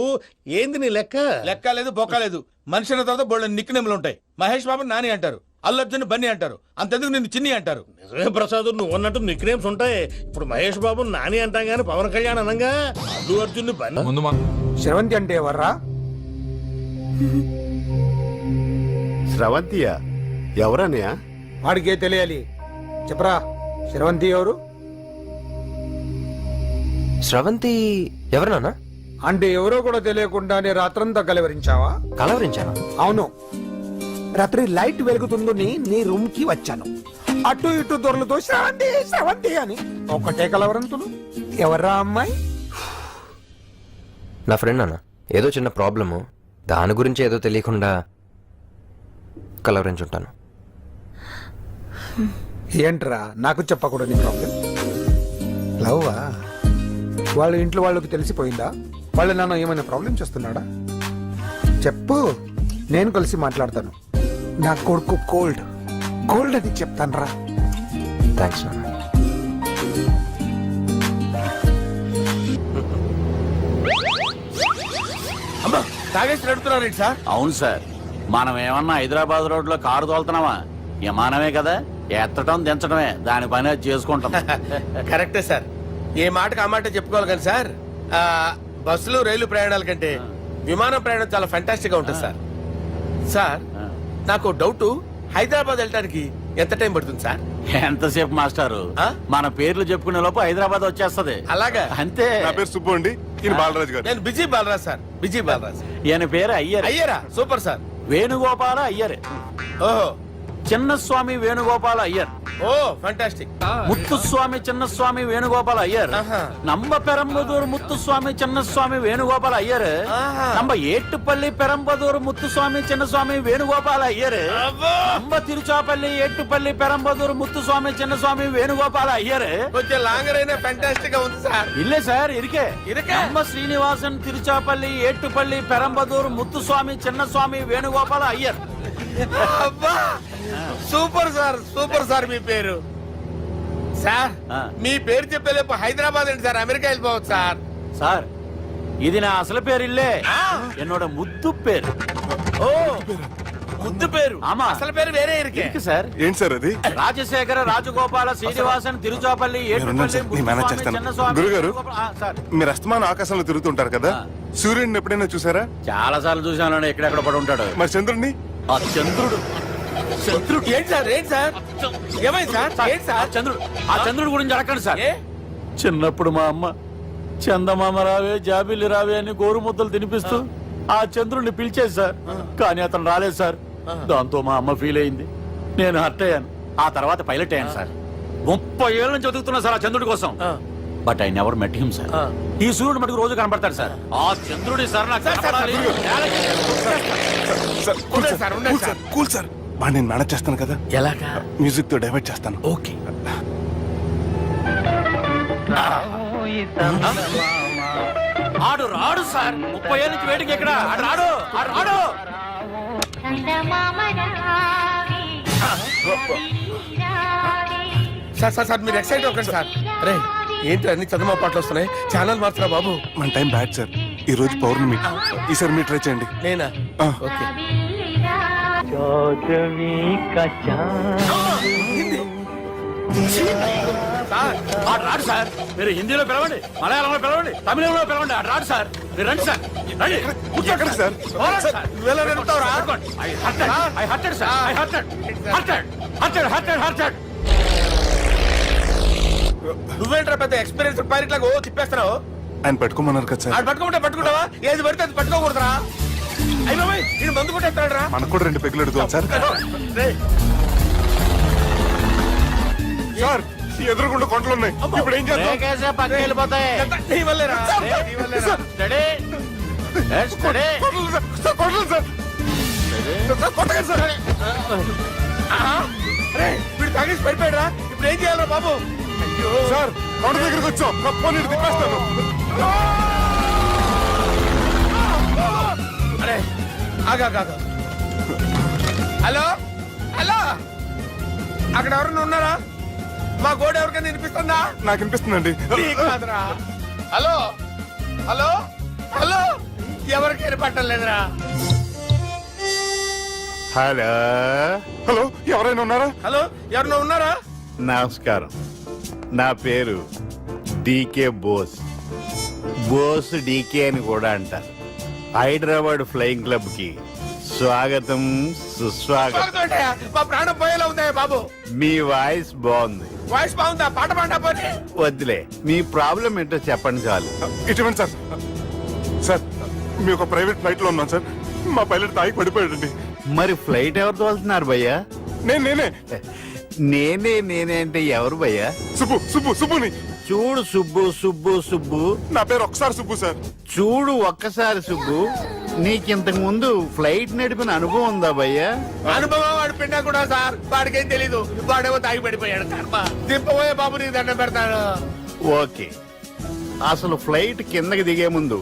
S12: ఏంది నీ లెక్క?
S3: లెక్క లేదు, బొక్క లేదు. మనిషి అన్న తర్వాత బోళ్ళ నిక్నెములు ఉంటాయి. మహేష్ బాబు నాని అంటారు, అల్లు అర్జున్ బన్నీ అంటారు, అంతెందుకు నిన్ను చిన్ని అంటారు.
S12: నిజమే ప్రసాద్, నువ్వు అన్నట్టు నిక్నేమ్స్ ఉంటాయి. ఇప్పుడు మహేష్ బాబు నాని అంటాం గాని పవన్ కళ్యాణ్ అనంగా అల్లు అర్జున్ బన్నీ.
S5: ముందు
S13: శ్రవంతి అంటే ఎవర్రా?
S11: శ్రవంతియా? ఎవరన్నయ్యా?
S13: వాడికే తెలియాలి. చెప్పరా, శ్రవంతి ఎవరు?
S7: స్రవంతి ఎవరినానా?
S13: అంటే ఎవరో కూడా తెలియకుండానే రాత్రంతా కలవరించావా?
S7: కలవరించాను.
S13: అవును, రాత్రి లైట్ వెలుగుతుందని నీ రూమ్ కి వచ్చాను. అటు ఇటు దొరలతో శ్రవంతి శ్రవంతి అని ఒకటే కలవరంతులు. ఎవర్రా అమ్మాయి?
S7: నా ఫ్రెండ్ అన్న, ఏదో చిన్న ప్రాబ్లము, దాని గురించి ఏదో తెలియకుండా కలవరించుంటాను.
S13: ఏంట్రా నాకు చెప్పకూడదు నీ ప్రాబ్లం? లవ్వా? వాళ్ళ ఇంట్లో వాళ్ళకి తెలిసిపోయిందా? వాళ్ళ నాన్న ఏమైనా ప్రాబ్లం చేస్తున్నాడా? చెప్పు, నేను కలిసి మాట్లాడతాను. నా కొడుకు కోల్డ్ అని చెప్తాను రా.
S7: థ్యాంక్స్ నాన్న.
S3: అమ్మా, తాగేసి నడుపుతున్నారు సార్?
S9: అవును సార్, మనం ఏమన్నా హైదరాబాద్ రోడ్ లో కారు తోలుతున్నామా? విమానమే కదా, ఎత్తడం దించడమే, దాని పని అది చేసుకుంటాం.
S3: కరెక్టే సార్. ఏ మాటకు ఆ మాట చెప్పుకోవాలి కానీ సార్, బస్సులు రైలు ప్రయాణాల కంటే విమానం ప్రయాణం చాలా ఫెంటాస్టిక్ గా ఉంటుంది సార్. సార్, నాకు డౌట్, హైదరాబాద్ వెళ్ళడానికి ఎంత టైం పడుతుంది సార్?
S9: ఎంతసేపు మాస్టారు, మన పేర్లు చెప్పుకునే లోపు హైదరాబాద్ వచ్చేస్తది.
S3: అలాగా?
S9: అంతే.
S8: నా పేరు సుబ్బు అండి, ఈయన బాలరాజు గారు.
S3: నేను busy Balaraj sir. Busy Balaraj.
S9: ఈయన పేరు అయ్యర్.
S3: అయ్యరా? Super sir.
S9: వేణుగోపాల అయ్యర్.
S3: ఓహో,
S9: చిన్నస్వామి వేణుగోపాల అయ్యర్.
S3: Oh fantastic.
S9: ముత్తుస్వామి చిన్నస్వామి వేణుగోపాల అయ్యర్. நம்ம பெரம்பதூர் முத்துசுவாமி சின்னசுவாமி வேணுகோபால ஐயர். நம்ம ஏட்டுப்பள்ளி பெரம்பதூர் முத்துசுவாமி சின்னசுவாமி வேணுகோபால ஐயர். நம்ம తిరుచాపల్లి ఏట్టుపల్లి పెరంబదూర్ ముత్తుస్వామి చిన్నస్వామి వేణుగోపాల అయ్యర్.
S3: కొంచెం లాంగర్ అయినా ఫంటాస్టిక్ గా ఉంది సార్.
S9: ఇల్లే సార్ ఇరికే. நம்ம Srinivasan Tiruchapalli Ettupalli Perambadur Muthuswamy Chinnaswamy Venugopala Iyer.
S3: Super sir, super sir. మీ పేరు సార్, మీ పేరు చెప్పేలేపు హైదరాబాద్ ఏంటి సార్, అమెరికా వెళ్ళిపోవచ్చు సార్.
S9: సార్, ఇది నా అసలు పేరు ఇల్లే என்னோட ముద్దు పేరు.
S3: ఓ ముద్దు పేరు.
S9: ఆమా.
S3: అసలు పేరు వేరే ఇరుకే.
S9: ఇருக்கு సార్.
S8: ఏంటి సార్ అది?
S9: రాజశేఖర, రాజగోపాల, శ్రీనివాసన్, తిరుచాపల్లి,
S8: నేనున్నాను సార్, నేను మేనేజ్ చేస్తాను. గురుగారు, మీరు అస్తమానం ఆకాశంలో తిరుగుతుంటారు కదా, సూర్యుడిని ఎప్పుడైనా చూసారా?
S9: చాలా సార్లు చూసాను, ఎక్కడెక్కడ పడి ఉంటాడు.
S8: మరి చంద్రుడిని?
S9: ఆ చంద్రుడు
S3: ఏంటి సార్ ఏంటి సార్ ఏమైంది సార్ ఏంటి సార్
S9: ఆ చంద్రుడు గురించి అడగండి సార్.
S3: ఏ?
S9: చిన్నప్పుడు మా అమ్మ చందమామ రావే జాబిల్లి రావే అని గోరు ముద్దలు తినిపిస్తూ ఆ చంద్రుడిని పిలిచేది సార్. కానీ అతను రాలేదు సార్. దాంతో మా అమ్మ ఫీల్ అయింది, నేను హర్ట్ అయ్యాను. ఆ తర్వాత పైలట్ అయ్యాను సార్. 30 ఏళ్ళ నుంచి చదువుతున్నా సార్ ఆ చంద్రుడి కోసం. But I never met him sir. ఈ సూర్యుడు మటుకు రోజు కనబడతాడు సార్. ఆ చంద్రుడి సార్ నాకు కనపడాలి.
S8: కూల్ సార్, బాగా నేను మేనేజ్ చేస్తాను కదా.
S3: ఎలాగా?
S8: మ్యూజిక్ తో డైవర్ట్ చేస్తాను.
S3: ఓకే.
S9: ఆడు రాడు సార్. 30 ఏళ్ళ నుంచి వేడికి ఎక్కడ ఆడు రాడు. ఆడు రాడు.
S3: సార్ సార్ సార్ మీరు ఎక్సైట్ అవ్వకండి సార్. అరే ఏంటి అన్ని చందమా పాటలు వస్తున్నాయి, ఛానల్ మారుతున్నా బాబు.
S8: మన టైం బ్యాడ్ సార్, ఈ రోజు పౌర్ణమి. ఈసారి మీరు ట్రై చేయండి.
S3: నేనా?
S8: ఆ.
S3: ఓకే.
S9: సార్ ఆడు రాడు సార్. మీరు హిందీలో పిలవండి, మలయాళంలో పిలవండి, తమిళంలో పిలవండి. ఆడు రాడు సార్. మీరు రండి సార్, రండి.
S8: ఎక్కడ సార్?
S9: పోరాడు సార్.
S3: నువ్వెలా నిలుపుతావురా?
S9: I hurted, sir. I hurted.
S3: నువ్వేంట్రా పెద్ద ఎక్స్పీరియన్స్ పైరెట్ లాగా ఓ తిప్పేస్తున్నావు?
S8: ఆయన పెట్టుకోమన్నారు కదా సార్.
S3: ఆడు పట్టుకుంటే పట్టుకుంటావా? ఏది పడితే అది పట్టుకోకూడదురా. అయ్యి బాబాయ్ నేను మందు కొట్టేస్తాడు రా.
S8: మనకు కూడా 2 పెగ్గులు అడుగుతాం సార్. సార్ ఎదురుగుండా కొండలు ఉన్నాయి, ఇప్పుడు ఏం చేద్దాం?
S9: పక్కకి వెళ్ళిపోతాయి.
S3: నీ వల్లేరా?
S9: Steady. Yes, steady.
S8: కొట్టలేదు సార్. కొట్టలేదు సార్.
S3: అరే వీడు తాగేసి పడిపోయాడు రా. ఇప్పుడు ఏం చేయాలరా బాబు? అయ్యో
S8: సార్ కొండ దగ్గరికి వచ్చాం, పోనీ తిప్పేస్తాను.
S3: అరే ఆగా. హలో హలో, అక్కడ ఎవరన్నా ఉన్నారా? మా గోడ ఎవరికైనా వినిపిస్తుందా?
S8: నాకు వినిపిస్తుందండి.
S3: నీకు కాదురా. హలో హలో హలో, ఎవరికి వినపట్టలేదురా.
S8: హలో హలో, ఎవరైనా ఉన్నారా?
S3: హలో ఎవరన్నా ఉన్నారా?
S9: నమస్కారం, నా పేరు డీకే బోస్. బోస్ డీకే అని కూడా అంటారు. హైదరాబాద్ ఫ్లయింగ్ క్లబ్ కి స్వాగతం సుస్వాగతం.
S3: మా ప్రాణం పోయేలా ఉందా బాబు?
S9: మీ వాయిస్ బాగుంది.
S3: వాయిస్ బాగుందా? పాట పాడా పోనీ.
S9: వద్దులే, మీ ప్రాబ్లం ఏంటో చెప్పండి చాలు.
S8: ఇటువంటి సార్, సార్ మీ ఒక ప్రైవేట్ ఫ్లైట్ లో ఉన్నాం సార్, మా పైలట్ తాగి పడిపోయాడండి.
S9: మరి ఫ్లైట్ ఎవరు తోలుతున్నారు భయ్యా?
S8: నేనే
S9: నేనే అంటే ఎవరు భయ్యా?
S8: సుబ్బుని.
S9: చూడు సుబ్బు.
S8: నా పేరు ఒకసారి సుబ్బు సార్.
S9: చూడు ఒక్కసారి సుబ్బు, నీకింతకు ముందు ఫ్లైట్ నడిపిన అనుభవం ఉందా భయ్యా?
S3: అనుభవం వాడు పిండా కూడా సార్, వాడికేం తెలీదు. వాడేమో తాగి పడిపోయాడు. దింపబోయే బాబు నీకు దండం పెడతాడు.
S9: ఓకే, అసలు ఫ్లైట్ కిందకి దిగే ముందు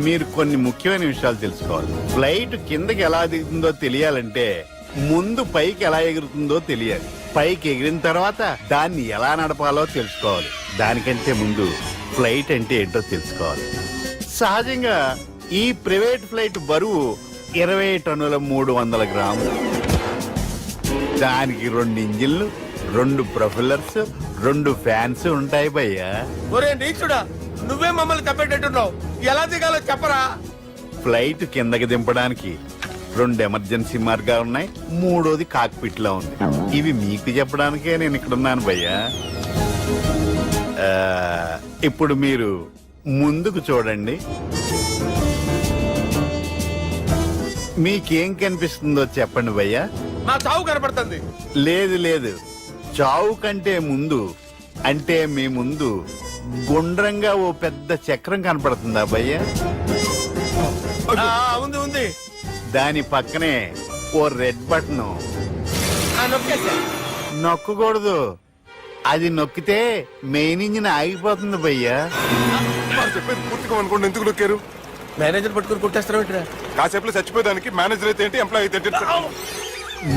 S9: మీరు కొన్ని ముఖ్యమైన విషయాలు తెలుసుకోవాలి. ఫ్లైట్ కిందకి ఎలా దిగుతుందో తెలియాలంటే ముందు పైకి ఎలా ఎగురుతుందో తెలియాలి. పైకి ఎగిరిన తర్వాత దాన్ని ఎలా నడపాలో తెలుసుకోవాలి. దానికంటే ముందు ఫ్లైట్ అంటే ఏంటో తెలుసుకోవాలి. సహజంగా ఈ ప్రైవేట్ ఫ్లైట్ బరువు 20 టన్నుల 300 గ్రాములు. దానికి 2 ఇంజిన్లు, 2 ప్రొఫెల్లర్స్, 2 ఫ్యాన్స్ ఉంటాయి భయ్యా.
S3: ఒరే నీచుడా, నువ్వే మమ్మల్ని తప్పేటట్టున్నావు. ఎలా దిగాలో చెప్పరా?
S9: ఫ్లైట్ కిందకి దింపడానికి 2 ఎమర్జెన్సీ మార్గాలు ఉన్నాయి, 3వది కాక్పిట్ లో ఉంది. ఇవి మీకు చెప్పడానికే నేను ఇక్కడ ఉన్నాను భయ్యా. ఇప్పుడు మీరు ముందుకు చూడండి. మీకేం కనిపిస్తుందో చెప్పండి భయ్యా.
S3: మా చావు కనపడుతుంది.
S9: లేదు, చావు కంటే ముందు, అంటే మీ ముందు గుండ్రంగా ఓ పెద్ద చక్రం కనపడుతుందా భయ్యా?
S3: ఉంది.
S9: దాని పక్కనే ఓ రెడ్ బటన్. నొక్కకూడదు, అది నొక్కితే మెయిన్ ఇంజిన్ ఆగిపోతుంది భయ్యా.
S8: చెప్పేది పూర్తిగా అనుకోండి, ఎందుకు నొక్కారు?
S3: మేనేజర్ పట్టుకుని కుట్టేస్తారా?
S8: కాసేపులో చచ్చిపోయేదానికి మేనేజర్ అయితే ఏంటి, ఎంప్లాయ్ అయితే ఏంటి?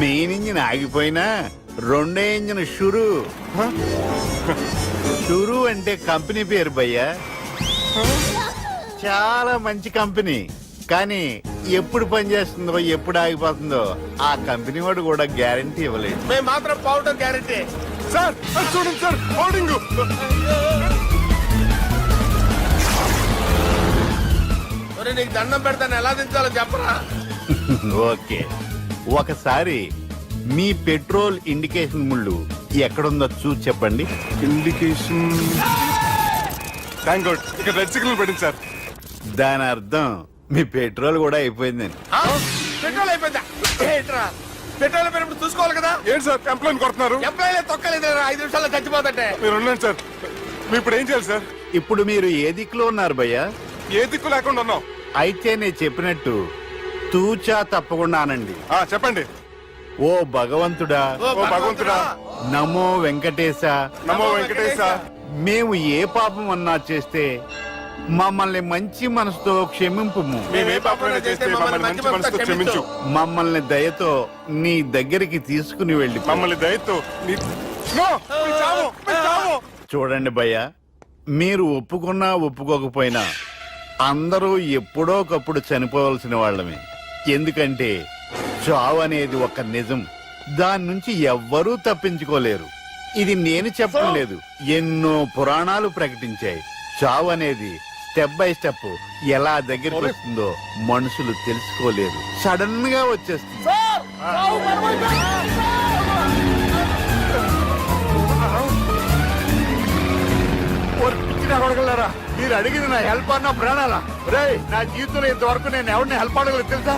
S9: మెయిన్ ఇంజిన్ ఆగిపోయినా 2వ ఇంజిన్ షురు. షురు అంటే కంపెనీ పేరు భయ్యా. చాలా మంచి కంపెనీ, కానీ ఎప్పుడు పనిచేస్తుందో ఎప్పుడు ఆగిపోతుందో ఆ కంపెనీ వాడు కూడా గ్యారంటీ ఇవ్వలేదు.
S3: మేము మాత్రం పౌడర్ గ్యారెంటీ.
S8: సార్ అది చూడండి సార్, హోర్డింగ్.
S3: ఒరేయ్, నీకు దండం పెడతాను, ఎలా దించాలో చెప్పరా?
S9: ఓకే, ఒకసారి మీ పెట్రోల్ ఇండికేషన్ ముళ్ళు ఎక్కడుందో చూసి చెప్పండి.
S8: ఇండికేషన్. థ్యాంక్ గాడ్, ఇక్కడ రెడ్ సిగ్నల్ పెట్టింది సార్.
S9: దాని అర్థం మీ పెట్రోల్ కూడా అయిపోయిందని.
S3: ఆ? పెట్రోల్ అయిపోయిందా? ఏంట్రా, పెట్రోల్ అయిపోయినప్పుడు చూసుకోవాలి కదా.
S8: ఏంటి సార్ కంప్లైంట్ కొడుతున్నారు?
S3: ఎంప్లాయీలే తొక్కలేదు, 5 నిమిషాల్లో చచ్చిపోతుంటే.
S8: మీరు ఉండండి సార్, మీరు ఇప్పుడు ఏం చేయాలి సార్?
S9: ఇప్పుడు మీరు ఏ దిక్కులో ఉన్నారు భయ్యా?
S8: ఏ దిక్కు లేకుండా ఉన్నాం.
S9: అయితే నేను చెప్పినట్టు తూచా తప్పకుండా అనండి.
S8: చెప్పండి.
S9: ఓ భగవంతుడా,
S8: ఓ భగవంతుడా,
S9: నమో వెంకటేశ,
S8: నమో వెంకటేశ.
S9: మేము ఏ పాపం అన్నా చేస్తే మమ్మల్ని మంచి మనసుతో క్షమింపు.
S8: మేము ఏ పాపమైనా చేస్తే మమ్మల్ని మంచి మనసుతో క్షమించు.
S9: మమ్మల్ని దయతో నీ దగ్గరికి తీసుకుని వెళ్ళి
S8: మమ్మల్ని దయతో
S9: చూడండి భయ్య, మీరు ఒప్పుకున్నా ఒప్పుకోకపోయినా అందరూ ఎప్పుడో ఒకప్పుడు చనిపోవలసిన వాళ్ళమే. ఎందుకంటే చావు అనేది ఒక నిజం, దాని నుంచి ఎవ్వరూ తప్పించుకోలేరు. ఇది నేను చెప్పడం లేదు, ఎన్నో పురాణాలు ప్రకటించాయి. చావు అనేది స్టెప్ బై స్టెప్ ఎలా దగ్గరికి వస్తుందో మనుషులు తెలుసుకోలేరు, సడన్ గా వచ్చేస్తుంది. మీరు అడిగింది నా హెల్ప్ అన్న ప్రాణాలా? రే, నా జీవితంలో ఇంతవరకు నేను ఎవరిని హెల్ప్ అడగలేదు తెలుసా?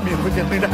S9: మీరు చెప్పండి.